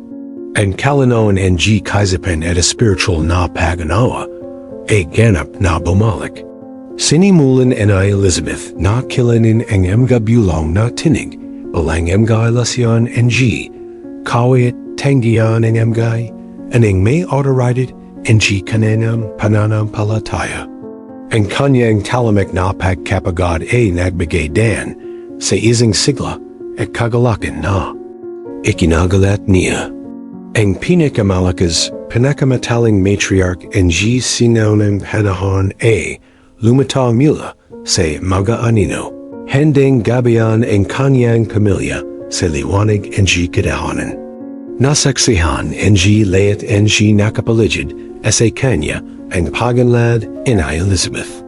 Ang kalinawan ng kaisipan at spiritual na paganawa ay ganap na bumalik. Sinimulan ay Elizabeth na kilanin ang mga bulong na tinig balang mga ilasyon ng kawit tanggihan ng mga anong may authorized ng kanyang pananampalataya. Ang kanyang talamak na pagkapagod ay nagbigay dan sa isang sigla at kagalakan na ikinagalat niya. Ang pinakamalakas pinakamataling matriarch ng sinunang panahon ay lumitaw mula sa mga anino, handang gabayan ang kanyang pamilya sa liwanag ng kadahanan. Nasaksihan ng layat ng nakapaligid sa kanya ang pagunlad ni Elizabeth.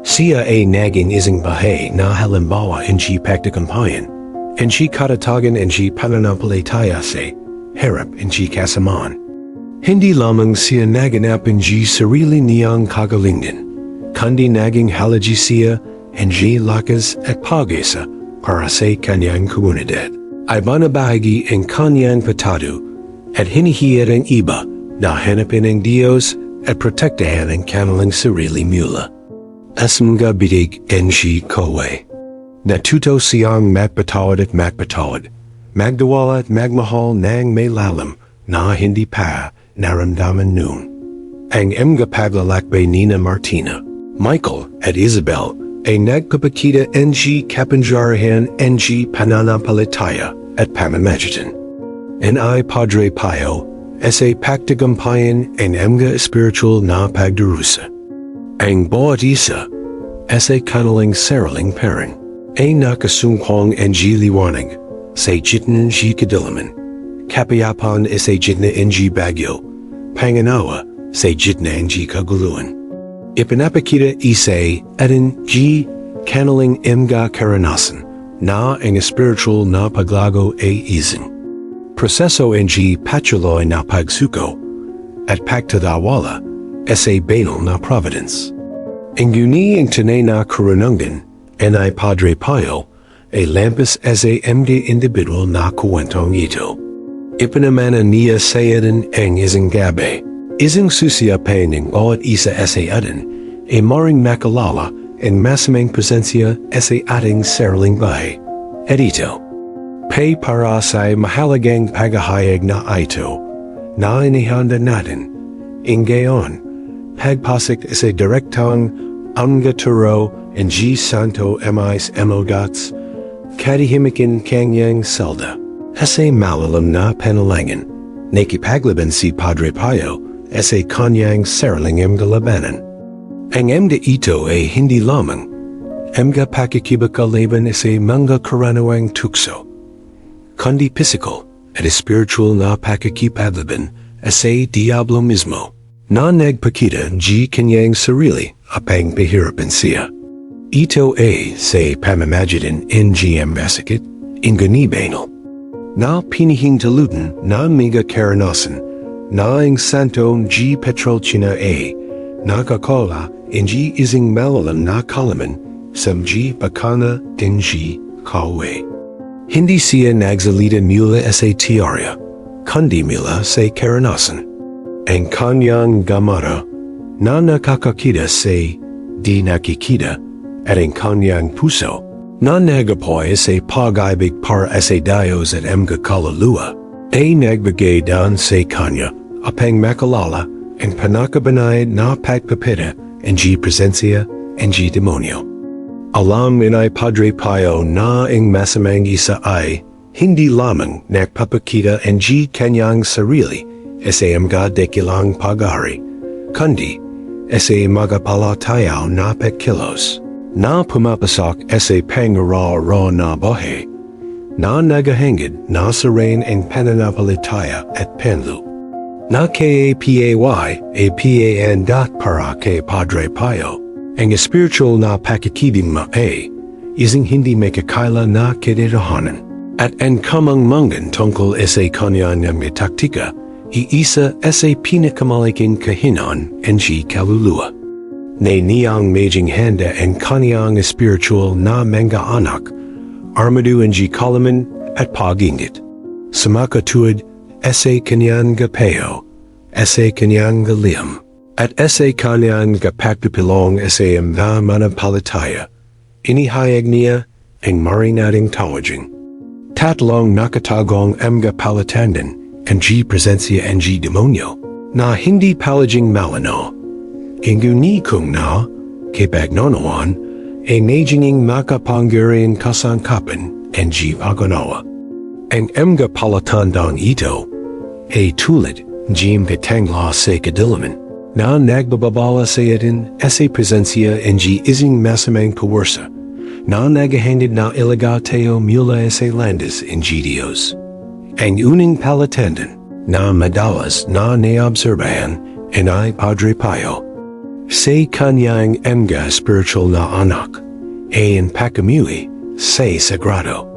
Siya ay naging isang bahay na halimbawa ng pagtatagumpayan, ang katatagan ng pananampalataya sa harap ng kasamaan. Hindi lamang siya naganap ng sarili niyang kagalingan, kundi naging halaji siya ang lakas at pag-asa para sa kanyang komunidad. Ay banabahagi ang kanyang patado at hinihiyad ang iba na hanapin ang Diyos at protektahan ang kanilang sarili mula sa mga bitig ng kaway. Natuto siyang magpatawad at magpatawad, magdawala at magmahal ng may lalim na hindi pa naramdaman noon. Ang mga paglalakbay ni Martina, Michael at Isabel ay nagpapakita ng kapangyarihan ng pananampalataya at pamamagitan. Ay Padre Pio sa pagtagumpayan ang mga spiritual na pagdurusa. Ang bawat isa sa kanilang sariling parang ay nakasungkong ang liwanag sa gitna ng kadilaman, kapayapan sa gitna ng bagyo, panganawa sa gitna ng kaguluhan. Ipinapakita isa at ang kanilang mga karanasan na ang spiritual na paglago ay isang proseso ng patuloy na pagsuko at pagtadawala sa banal na providence. Ang guni ang tanay na karunungan, ni Padre Pio, a lampas sa MD individual na kuwentong ito. Ipinamana niya sayadan ang isang gabi, isang susiyapain ng bawat isa sa atin, ay maring mag-alala ang masamang presensya sa ating sariling bahay. At ito, pay para sa mahalagang paghahayag na ito, na inihanda natin, ingayon, pagpasok sa direktang anggaturo and G Santo Emis Emodats, katahimikin kanyang salda. Sa malalam na panalangin, nakipaglaban si Padre Pio sa kanyang sariling galabanan. Ang emda ito ay hindi lamang mga pakikibakalaban sa mga karaniwang tukso, kundi physical at spiritual na pakikipaglaban sa Diablo mismo, na nagpakita G kanyang sarili apang pahirapan siya. Ito ay sa pamamagitan ng basakit, inganibanal, na pinahintulutan na mga karanasan, na ang Santo G Pietrelcina ay nakakola ng G isang malalam na kalaman sa G bakana din G kawe. Hindi siya nagsalita mula sa teorya, kundi mula sa karanasan. Ang kanyang gamara na nakakakita sa di nakikita at ang kanyang puso na nagapoy sa pag-ibig para sa Diyos at mga kaluluwa ay nagbigay dan sa kanya apang makalala ang panakabanayad na pagpapita ang G presensya ang G demonyo. Alam ni Padre Pio na ang masamang isa ay hindi lamang nagpapakita ang G kanyang sarili sa mga dekilang pag-ari, kundi sa magapalataya na pagkilos, na pumapasok sa pangaraw na buhay, na nagahangad na sa reign ang Pananampalataya at panlu. Na kapay apan para kay Padre Pio, ang spiritual na pakikibing ay isang hindi makakaila na kidirahanan. At ang kamangmangan tungkol sa kanyang mga taktika, iisa sa pinakamalaking kahinan ang si kaluluwa. Na niyang maging handa ang kanyang spiritual na mga anak, armado ang kalaman at pag-ingit. Sumakatuad sa kanyang gapayo, sa kanyang galiyam, at sa kanyang gapagpipilong sa mga mananampalataya, inihayag niya ang marinating tawaging. Tatlong nakatagong mga palatandaan, ang G presensya ang G demonyo, na hindi palaging malano. Inguni kung na, kapagnonawan, ay naging makapangyarihan kasangkapan ang G paganawa. Ang mga palatandaan ito ay tulad G petangla sa kadilaman, na nagbababala sa atin sa presensya ang G isang masamang kawarsa, na naghahandid na ilaga tayo mula sa landas ang G Dios. Ang unang palatandaan na madalas na naobserbahan ay Padre Pio sa kanyang mga spiritual na anak ay ang pagkamuhi sa sagrado.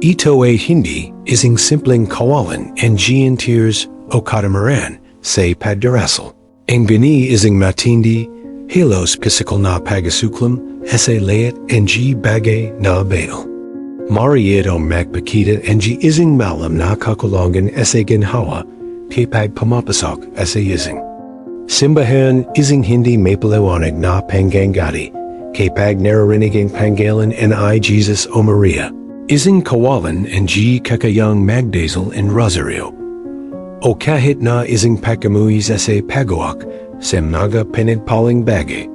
Ito ay hindi isang simpleng kawalan ang G tears o katamaran sa pagdarasal. Ang gani isang matindi, halos physical na pagasuklam sa layat ang G bagay na bail. Marietong magpakita ang G isang malam na kakulangan sa ginhawa kapag pumapasok sa isang simbahan isang hindi mapaliwanag na panggangati kapag naririnig ang panggalan ni Jesus o Maria. Isang kawalan ang G kakayang magdasal in Rosaryo o kahit na isang pagkamuhi sa pagawak sa mga pinagpaling bagay.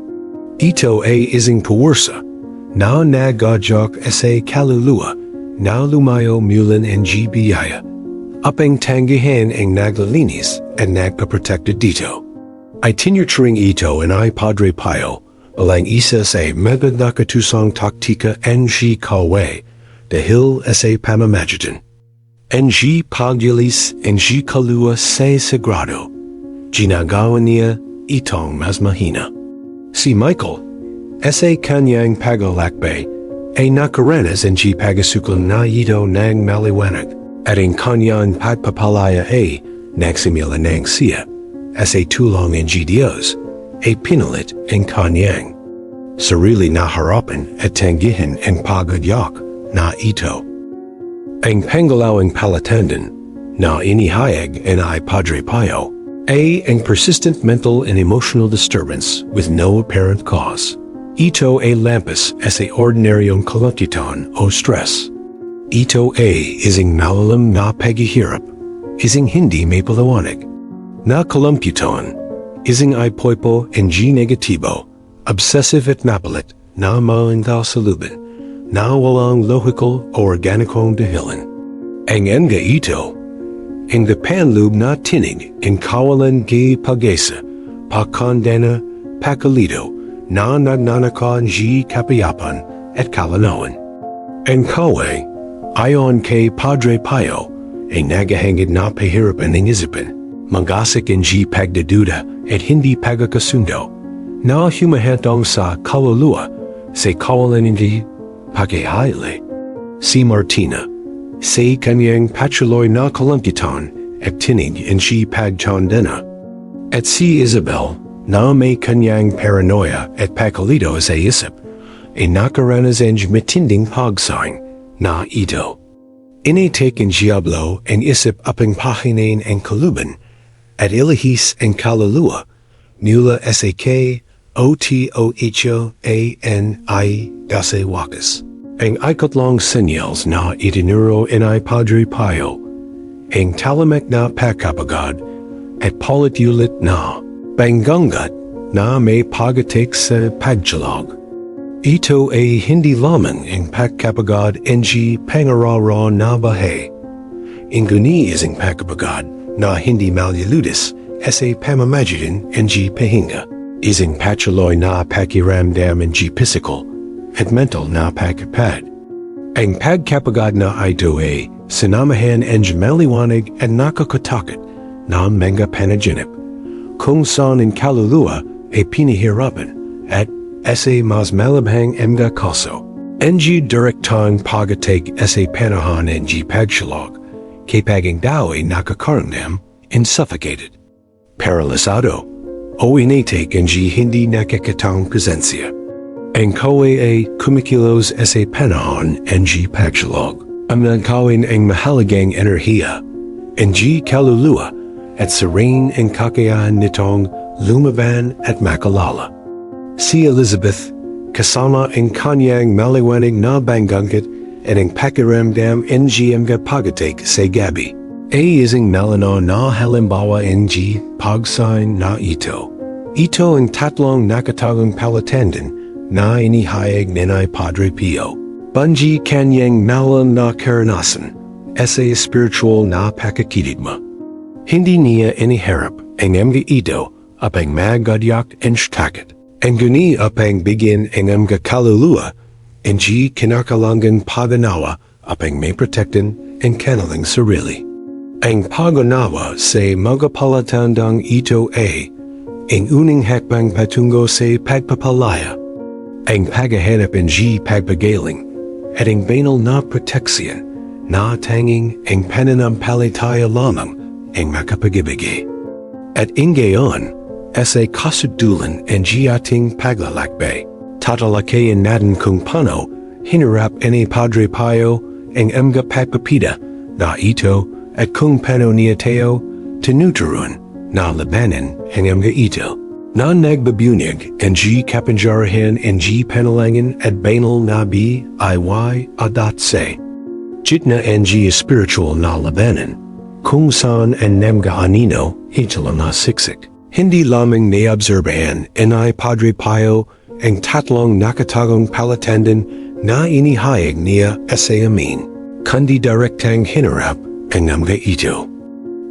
Ito ay isang puwersa na nagadyak sa kaluluwa na lumayo mulan ang G biyaya apang tanggihan ang naglalinis at nagpaprotekta dito. Ay tinuturing ito ay Padre Pio balang isa sa mga nakatusang taktika ang G kawe dahil sa pamamagitan. Ang G pagyalis ang G kaluluwa sa sagrado, ginagawa niya itong mas mahina. Si Michael, sa kanyang pagalakbay, ay nakaranas ang G pagasukal na ito ng maliwanag at ang kanyang pagpapalaya ay nagsimula ng siya sa tulong ng G Dios a pinalit ang kanyang sarili na harapan at tanggihan ang paggadyak na ito. Ang pangalawang palatandaan na inihayag ay Padre Pio ang persistent mental and emotional disturbance with no apparent cause. Ito ay lampas as a ordinaryong kalungkutan o stress. Ito isang malalim na paghihirap, isang hindi may paliwanag. Na kalungkutan, isang poipo and negatibo, obsessive at napalit na malindaw sa lubin, na walang lohikal o organikong dahilan. Ang enga ito, ang panloob na tinig ang kawalan kay pag-asa, pakondena, pakalito, na nagnanakaw kapayapan at kalanawan. Ang kaway, ayon kay Padre Pio, ay nagahangad na pahirapan ng isipan, magasik ang pagdaduda at hindi pagkakasundo, na humahatong sa kaluluwa sa kawalan hindi pagkahayali. Si Martina, sa kanyang patuloy na kalungkutan at tinig ang pagtondena. At si Isabel, na may kanyang paranoia at pakalito sa isip, ay nakaranas ang matinding pagsang na ito. Initik ang diablo ang isip apang pahinin ang kaluban at ilihis ang kaluluwa mula SAK OTOHOANI dase wakas. Ang ikatlong senyals na itinuro ni Padre Pio, ang talamak na pagkapagod at paulit-ulit na panggangat na may pagatik sa pagtulog. Ito ay hindi lamang ang pagkapagod ng pangararo na bahay. Inguni isang pagkapagod na hindi malyaludis as a pamamagitan ng pahinga. Isang patuloy na pakiramdam ng physical at mental na pagkapad. Ang pagkapagod na ito ay sinamahan ng maliwanag at nakakatakot na mga panaginip, kung saan ang kaluluwa ay pinahirapan at sa mas malabhang mga kaso. Ng direktang pagatik sa panahon ng pagsulog, kapag ang tao ay nakakaramdam and suffocated, paralisado, o initik ang hindi nakakatang presensya. Ang kaway ay kumikilos sa panahon ng pagsulog. Ang nagkawin ang mahalagang enerhiya, ang kaluluwa at serene ang kakayahan nitong lumaban at makalala. Si Elizabeth, kasama ang kanyang maliwanag na banggangkit at ang pakiramdam ng mga pagatik sa gabi, ay isang malinaw na halimbawa ng pagsign na ito. Ito ang tatlong nakatagang palatandaan na inihayag ni Padre Pio. Bunji kanyang malan na karanasan sa spiritual na pagkakididma. Hindi niya iniharap ang mga ito apang magadyak ang takot. Ang guni apang bigyan ang mga kaluluwa ang kinakalangan paganawa apang may protektan ang kanilang sarili. Ang paganawa sa mga palatandang ito ay ang unang hakbang patungo sa pagpapalaya, ang paghahanap ng pagpagaling, at ang banal na proteksyon na tanging ang pananampalataya lamang ang makapag-ibigay. At ingayon, sa kasudulan ang ating paglalakbay, tatalakayin natin kung paano hinarap ni Padre Pio ang mga pagpapida na ito at kung paano niya tayo tinuturuan na labanan ang mga ito na nagbabunyag ang kapangyarihan ang panalangin at banal na adat-say. Jitna ang spiritual na labanan kung saan ang mga anino hitala na siksik. Hindi lamang naobserbahan ni Padre Pio ang tatlong nakatagong palatandaan na inihayag niya sa amin, kundi direktang hinarap ang mga ito.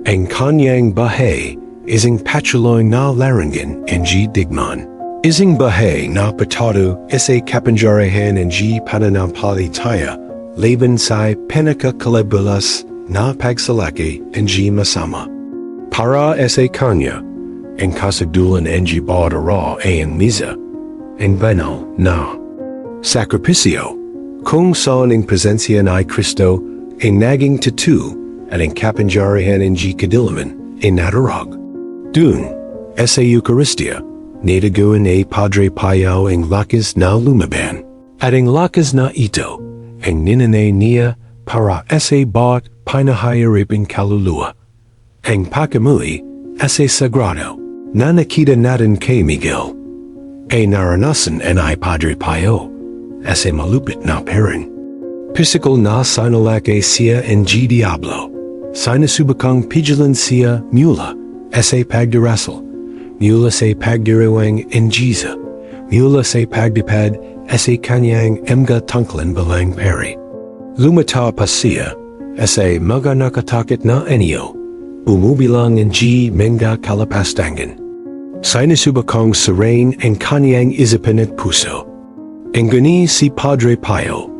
Ang kanyang bahay isang patuloy na larangan ng digman. Isang bahay na patado sa kapangyarihan ng Pananampalataya laban sa pinakakalabulas na pagsalaki ng masama. Para sa kanya, ang kasadulan ng badara ay ang misa, ang banal na sakripisyo, kung saan ang presensya ni Kristo ay naging tattoo at ang kapangyarihan ng kadilaman ay nadarag. Dun, sa Eucharistia, Nadaguan a Padre Pio ang lakas na lumaban. At ang lakas na ito, ang ninanay niya para ese bot pinahayaripin kaluluwa. Ang pakamuli, ese sagrado, na nakita natin kay Miguel. Ay naranasan ay Padre Pio, ese malupit na parent. Physical na sinalake siya en G Diablo. Sinasubakang pigilan siya mula, ese pagdarasal. Mula se pagdiriwang en Giza. Mula se pagdipad, ese kanyang mga tungklan balang peri. Lumata pa siya, ese mga nakatakit na enyo. Bumubilang en G mga kalapastangan. Sinasubakang serene en kanyang isipin at puso. Ang gani si Padre Pio,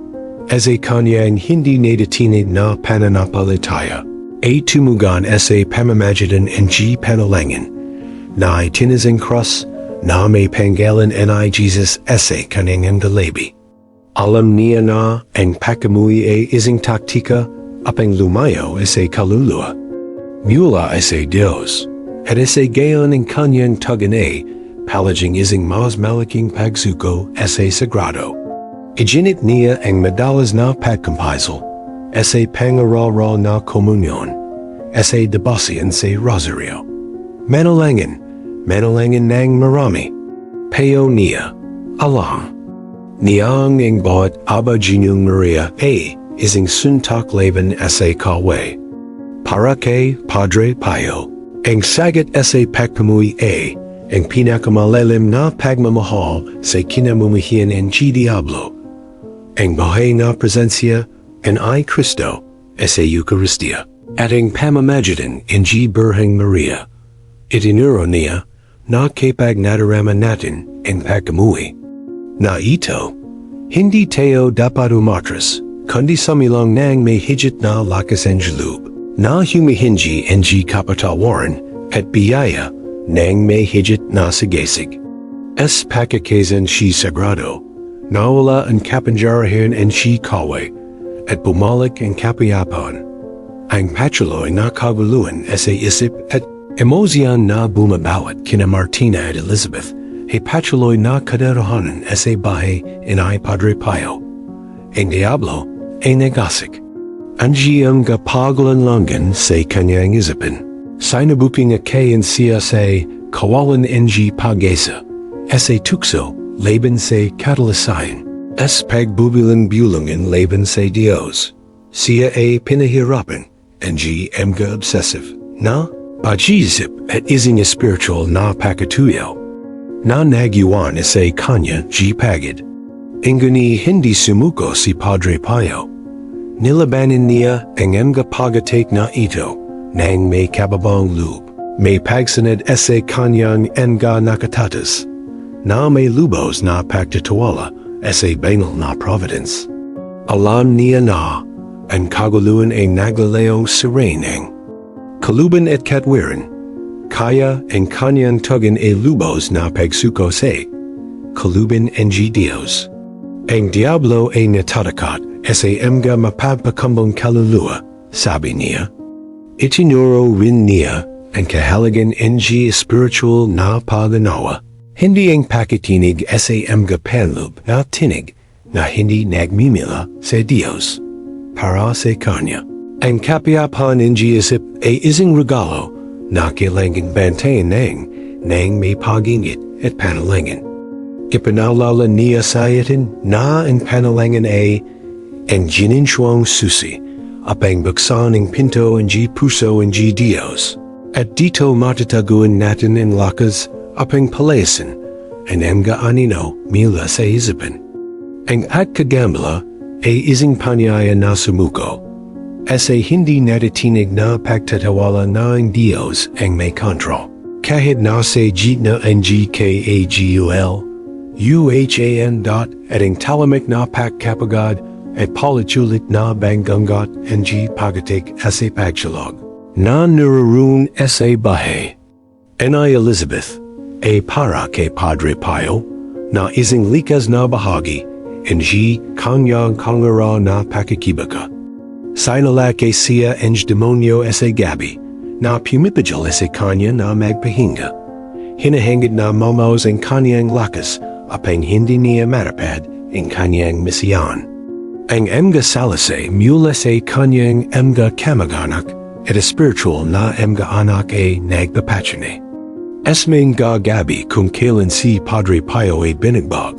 ese kanyang hindi nadatinid na Pananampalataya. A tumugan ese pamamagitan en G Panalangin. Na itinazing cross, na may panggalan ni Jesus ese kanyang dalabi. Alam niya na ang pakamui ising taktika apang lumayo ese kaluluwa. Mula ese Dios, at ese gayon ang kanyang tugan palaging ising mas malaking pagsuko ese sagrado. Ijinit niya ang madalas na pagkampaisal, ese pangaral na komunyon, ese debasian sa Rosario. Manalangin nang marami. Peo niya, Allah. Niyang ang bawat Aba Ginyong Maria ising suntak laban ese kawe. Para kay Padre Pio, ang sagat ese pagpamui ang pinakamalalim na pagmamahal sa kinamumihian en G Diablo. Ang buhay na presensya en ay Cristo ese Eucharistia. At ang pamamagitan en G Birhang Maria. Itinuro niya na kapag nadarama natin ang pagkamuhi. Na ito, hindi tayo dapat umatras, kundi samilang nang may higit na lakas ang loob. Na humihingi ang G kapatawaran at biyaya nang may higit na sigasig. Es pakakazan si sagrado, nawala ang kapanjarahan ang si kawe, at bumalik ang kapayapan. Ang patuloy na kaguluhan ese isip at emosyon na bumabawat kina Martina at Elizabeth, ay patuloy na kadarahanan ese bahay inay Padre Pio. Ang Diablo ay nagasik. Anjiyang kapaglanlangan sa kanyang isipin. Sinabuping akayan siya sa kawalan ng pagesa. Ese tukso laban sa katalasayan. Es pagbubilang bulungan laban sa Dios. Siya ay pinahirapan ng mga obsessive na pag-iisip at ising spiritual na pakatuyo. Na nagyuan ese kanya pagid. Ingani hindi sumuko si Padre Pio. Nilabanin niya ang mga pagatik na ito nang may kababang loob. May pagsanad ese kanyang nga nakatatas. Na may lubos na pagtatuwala ese banal na providence. Alam niya na ang kaguluhan ay naglaleo sereneng. Kaluban at katwiran, kaya ang kanyang tugan ay lubos na pagsuko sa kaluban ng Dios. Ang Diablo ay natatakat ese mga mapagpakambang kaluluwa, sabi niya. Itinuro rin niya ang kahalagan ng spiritual na paganawa. Hindi ang pakitinig ese mga panloob na tinig na hindi nagmimila sa Dios para sa kanya. Ang kapayapan ng isip ay isang regalo na kailangang bantayan nang may pag-ingit at panalangin. Ipanalala niya sa atin na ang panalangin ay ang gininsyong susi apang buksan ng pinto ng puso ng Dios. At dito matataguan natin ang lakas apang palayasin ang mga anino mula sa isipin. Ang pagkagambala ay isang panyaya na sumuko. Ese hindi natitinig na pagtatawala na ang Dios ang may kontrol. Kahit nasa gitna ang GKAGUL, UHAN at ang talamik na pagkapagad at palitulit na banggangat ang pagatik ese pagsalog. Na nararun ese bahay. Inay Elizabeth ay para kay Padre Pio na isang likas na bahagi ang kanyang kangara na pakikibaka. Sinalake siya ang demonyo ese gabi na pumipigil ese kanya na magpahinga. hinahangad na momos ang kanyang lakas apang hindi niya matapad ang kanyang misyon. Ang mga salase mula sa kanyang mga kamag-anak at spiritual na mga anak ay nagpapachane. Esming gabi kung kailan si Padre Pio ay binigbag,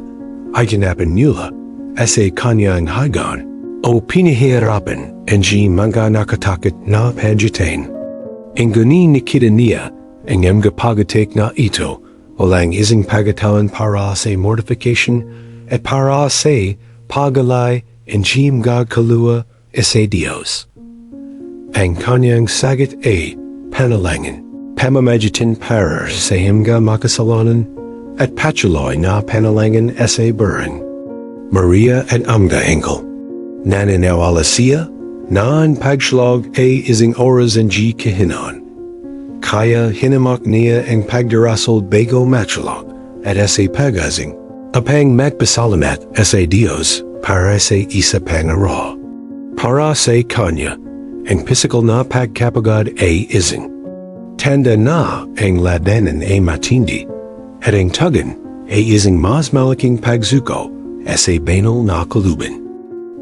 ay tinapan nila sa kanyang hagan o pinahihirapan ang mga nakatakot na pagitain. Ang gani nakita niya ang mga pagatik na ito walang isang pagatawan para sa mortification at para sa pagalay ang mga kaluluwa sa Diyos. Ang kanyang sagot ay panalangin, pamamagitan para sa mga makasalanan at patuloy na panalangin sa buhay. Maria at mga engel. Naniniwala siya na ang pagsalog ay isang oras ang kahinan. Kaya hinamak niya ang pagdarasal bago matsalog at sa pagazing apang magpasalamat sa Diyos para sa isa pang araw. Para sa kanya, ang physical na pagkapagod ay isang tanda na ang ladanan ay matindi at ang tugan ay isang mas malaking pagsuko sa banal na kalubin.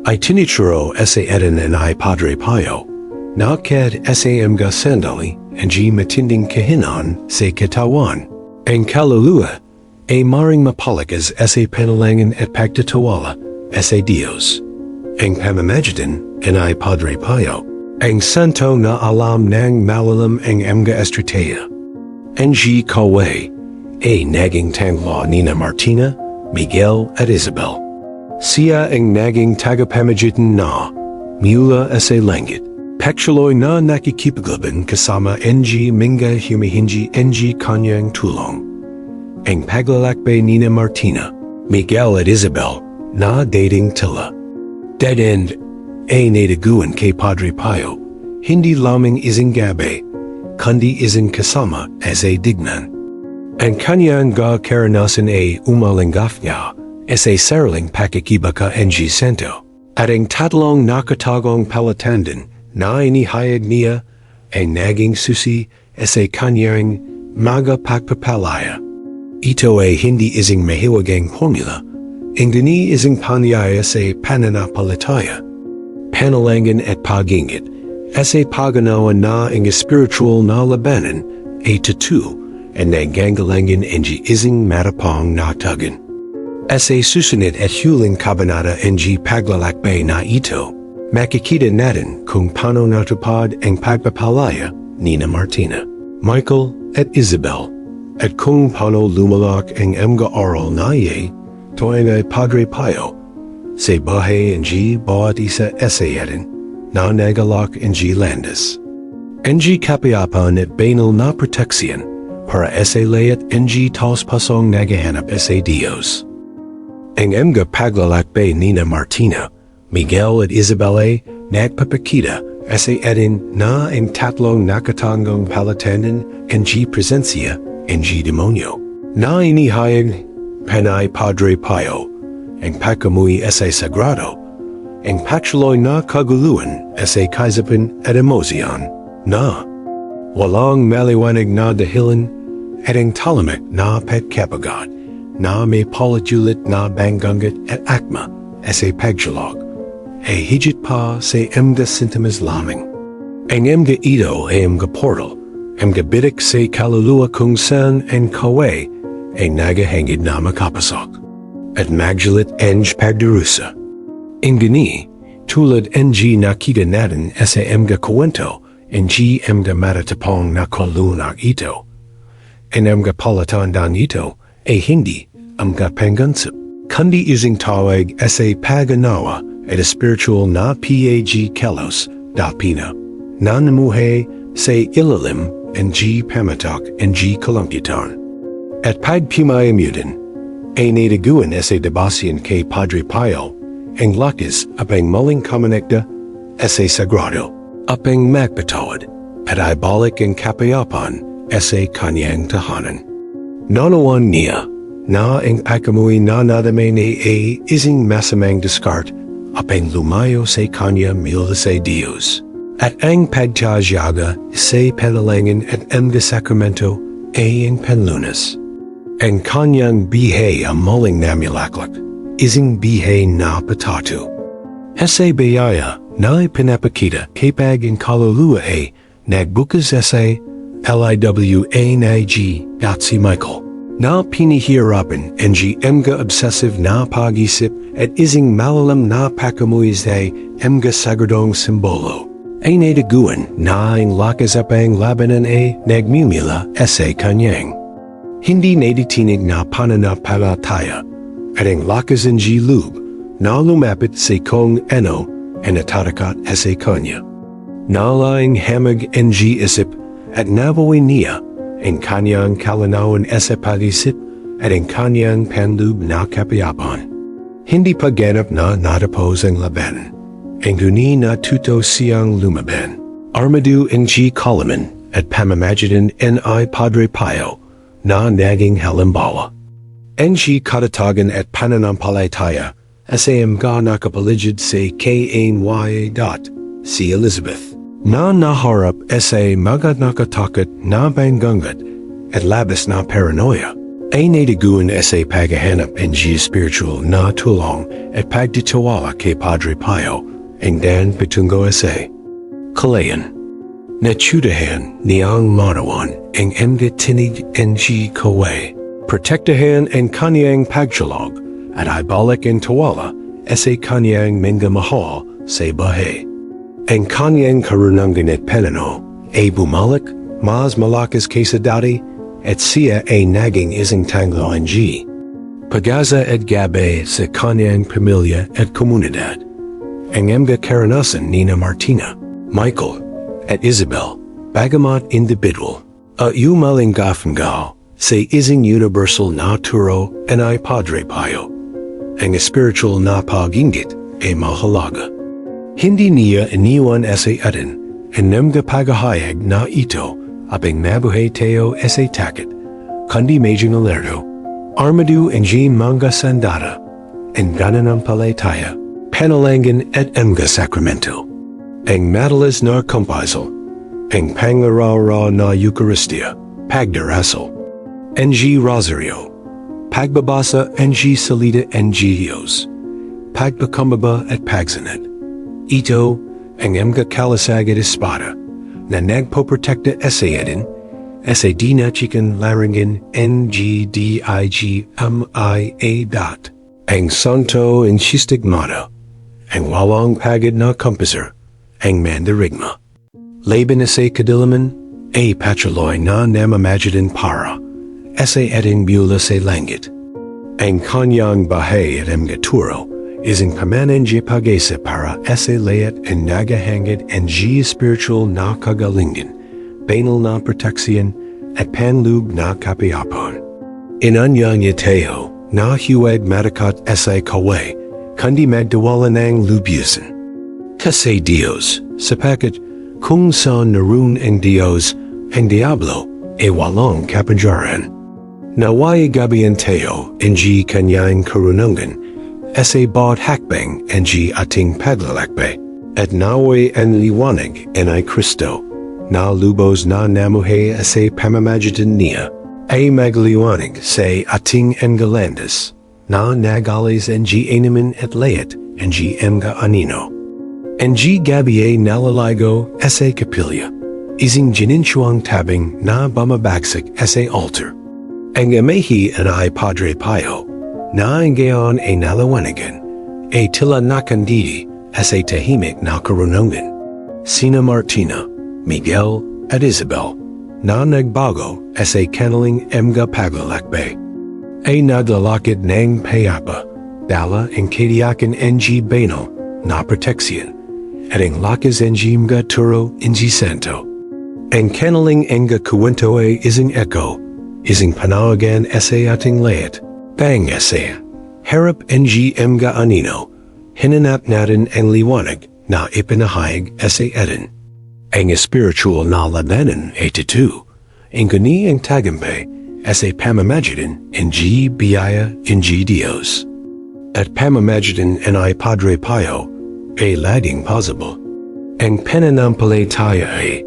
Ay tinituro sa edan ay Padre Pio na kad sa mga sandali ang matinding kahinan sa katawan. Ang kaluluwa ay maring mapalakas sa panalangin at pagtatiwala sa Diyos. Ang pamamagitan ay Padre Pio, ang santo na alam ng malalam ang mga estrateya. Ang kaway ay naging tanglaw nina Martina, Miguel at Isabel. Siya ang naging tagapamagitan na mula sa langit. Pektuloy na nakikipaglaban kasama ng mga humihingi ng kanyang tulong. Ang paglalakbay nina Martina, Miguel at Isabel na dating tila. Dead end ay nadaguan kay Padre Pio, hindi lamang isang gabi, kundi isang kasama sa dignan. Ang kanyang karanasan ay umalanggaf niya sa sariling pakikibaka ng santo, at ang tatlong nakatagong palatandaan na inihayag niya ay naging susi sa kanyang mga pagpapalaya. Ito ay hindi isang mahiwagang formula, ang dini isang panyaya sa Pananampalataya. Panalangin at pag-ingit sa pagganawa na ang spiritual na labanan ay tatu at nagangalangin ang isang matapang na tugan. Sa susunod at huling kabanata ng paglalakbay na ito, makikita natin kung paano natupad ang pagpapalaya nina Martina, Michael at Isabel, at kung paano lumalak ang mga aral na iye tuwing ay Padre Pio sa Buhay ng bawat isa sa yatin na nagalak ng landas. Ang kapayapan at banal na proteksyon para sa layat ng taos pasong nagahanap sa Diyos. Ang mga paglalakbay nina Martina, Miguel at Isabel ay nagpapakita sa edin na ang tatlong nakatanggong palatandaan ng presensya ng demonyo. Na inihayag panay Padre Pio, ang pagkamuhi sa sagrado, ang patuloy na kaguluhan sa kaisipan at emosyon, na walang maliwanag na dahilan at ang talamak na pagkapagod, na may paulit-ulit na banggangat at akma sa pagsalog, ay higit pa sa mga sintomas lamang. Ang mga ito ay mga portal, mga bidik sa kaluluwa kung saan ang kaway ay nagahangid na makapasok, at magjalit ang pagdarusa. Ang gani, tulad ng nakita natin sa mga kwento ng mga matatapang na kaluluwa ito. Ang mga palatandaan ito ay hindi ang pangansip, kundi isang tawag sa paganawa at spiritual na pag-kalos da pina, na namuhay sa ilalim ng pamatak ng kalampitan. At pagpimayamudan, ay nadaguan sa debasyan kay Padre Pio, ang lakas apang maling kamanekda sa sagrado, apang magpatawad, at ay balik ang kapayapan sa kanyang tahanan. Nanawan niya, na ang pagkamuhi na nadamay ni ay isang masamang diskart apang lumayo sa kanya mula sa Diyos. At ang pagtyaga sa panalangin at mga sakramento ay ang panlunas. ang kanyang bihay ang muling namulaklak, isang bihay na patatu. Ese bayaya na pinapakita kapag ang kaluluwa ay nagbukas ese liwa at si Michael. Na pinihirapan ang mga obsessive na pag-isip at isang malalam na pakamuis ay mga sagradong simbolo. Ay nadaguan na ang lakas apang labanan ay nagmumula ese kanyang. Hindi naditinig na pananampalataya at ang lakas ng loob na lumapit sa kung ano ang natatakat ese kanya. Nalaing hamag ang isip at nabuhay niya ang kanyang kalanawan ese pag-isip at ang kanyang panloob na kapayapan. Hindi pagganap na natapos ang labanan. Ang guni na tuto siyang lumaban. Armadu ang kalaman at pamamagitan ni Padre Pio na naging halimbawa. Ang katatagan at pananampalataya ese mga nakapaligid sa KNY. Si Elizabeth. Na naharap ese mga nakatakot na banggangat at labas na paranoia. Ay nadaguan ese paghahanap ng spiritual na tulong at pagtitiwala kay Padre Pio ang dan patungo ese. Kalayan. Nachudahan niyang manawan ang mga tinig ng kaway. Protektahan ang kanyang pagtulog at ibalik ang tiwala ese kanyang mga mahal sa bahay. Ang kanyang karunangan at pananaw ay bumalik mas malakas kaysa dati at siya ay naging isang tanglo ng pag-asa at gabi sa kanyang pamilya at komunidad. Ang mga karanasan ni Martina, Michael at Isabel, bagamat individual, at umalinggafangaw sa isang universal na turo ni Padre Pio. Ang spiritual na pag-inggit ay mahalaga. Hindi niya iniwan ese atin ang mga paghahayag na ito apang mabuhay tayo ese takit, kundi medyo alerto, armadu ang mga sandata, ang pananampalataya, panalangin at mga sakramento, ang madalas na kumpasal, ang panglaraw na Eucharistia, pagdarasal, ang Rosario, pagbabasa ang salita ng Diyos, pagpakumbaba at pagsanat. Ito ang mga kalasag at espada na nagpoprotekta ese atin, ese di na chicken laringin NGDIGMIA. Ang santo and stigmata, ang walang pagod na kumpaser, ang mandarigma. Laban ese kadilaman, ay patuloy na namamagitan para, ese ating bula sa langit. Ang kanyang bahay at mga turo, isang pamanan pag-asa para ese layat and nagahangad and spiritual na kagalingin, banal na proteksyon at panloob na kapayapaan. Inanyang tayo na huwag matakat ese kaway, kundi magdawala ng lubusan. Kasi Dios, sapagkat kung saan naroon ang Dios, ang Diablo ay walang kapangyarihan. Naway gabihan tayo ang kanyang karunungan, ese bawat hakbang ang ating paglalakbay, at naway ang liwanag ni Kristo, na lubos na namuhay ese pamamagitan niya, ay magliwanag sa ating enggalandas, na nagalis ang animan at layat ang mga anino. Ang gabi ay nalalago ese kapilya, isang gininsuang tabing na bumabagsak ese altar. Ang amahi ni Padre Pio, na ang gayon ay nalawanagan, ay tila nakandidi as ay tahimik na karunungan. Sina Martina, Miguel at Isabel, na nagbago as ay kanaling mga paglalakbay, ay naglalakad ng payapa, dala ang kadiyakan ng banal na proteksyon, at ang lakas ng mga turo ng santo. Ang kanaling mga kuwento ay isang echo, isang panawagan as ay ating layat, bang ese, harap ng mga anino, hinanap natin ang liwanag na ipinahayag ese atin. Ang spiritual na labanan ay tatu, ang guni ang tagumpay ese pamamagitan ng biyaya ng Diyos. At pamamagitan ni Padre Pio ay laging possible. Ang pananampalataya ay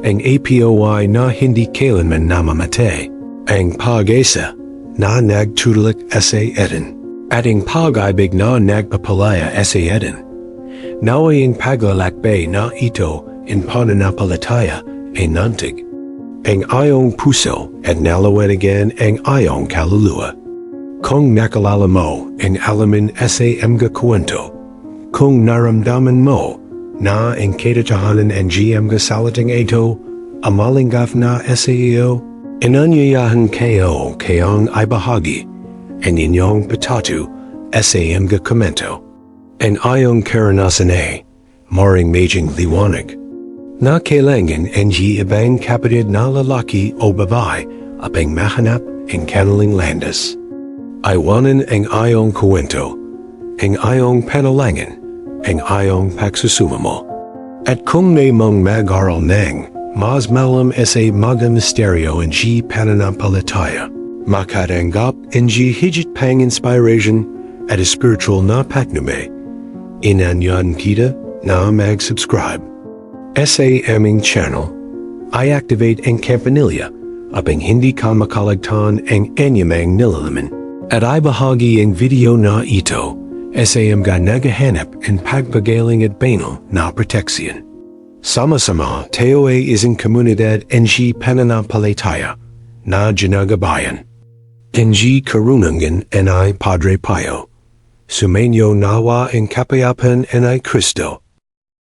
ang APOY na hindi kailanman namamatay, ang pag-asa na nagtutulik sa eden. Ating pag-ibig na nagpapalaya sa eden. Nawayang paglalakbay na ito in pananampalataya ay nantig. Ang iyong puso at nalawanagan ang iyong kaluluwa. Kung nakalala mo ang alamin sa mga kwento, kung naramdaman mo na ang katotohanan ang mga salitang ito, amalingaf na sa iyo, inanyayahan kayo kayong ibahagi ang inyong patatu sa mga komento. Ang iyong karanasan ay maring medjing liwanag. Na kailangan ang ibang kapatid na lalaki o babae apang mahanap ang kanilang landas. Iwanan ang iyong kwento, ang iyong panalangin, ang iyong pagsusumamo. At kung may mong mag-aral ng mas malam sa mga misteryo ang pananampalataya, makatanggap ang higit pang inspiration at spiritual na pagnume, inanyan kita na mag-subscribe. Sa aming channel, i-activate ang campanilla upang hindi ka makalagtan ang anyamang nilalaman. At ibahagi ang video na ito sa mga naghahanap ang pagpagaling at banal na proteksyon. Sama-sama tayo ay isang komunidad ang pananampalataya na ginagabayan. Ang karunungan ang Padre Pio. Sumainyo nawa ang kapayapan ang Kristo.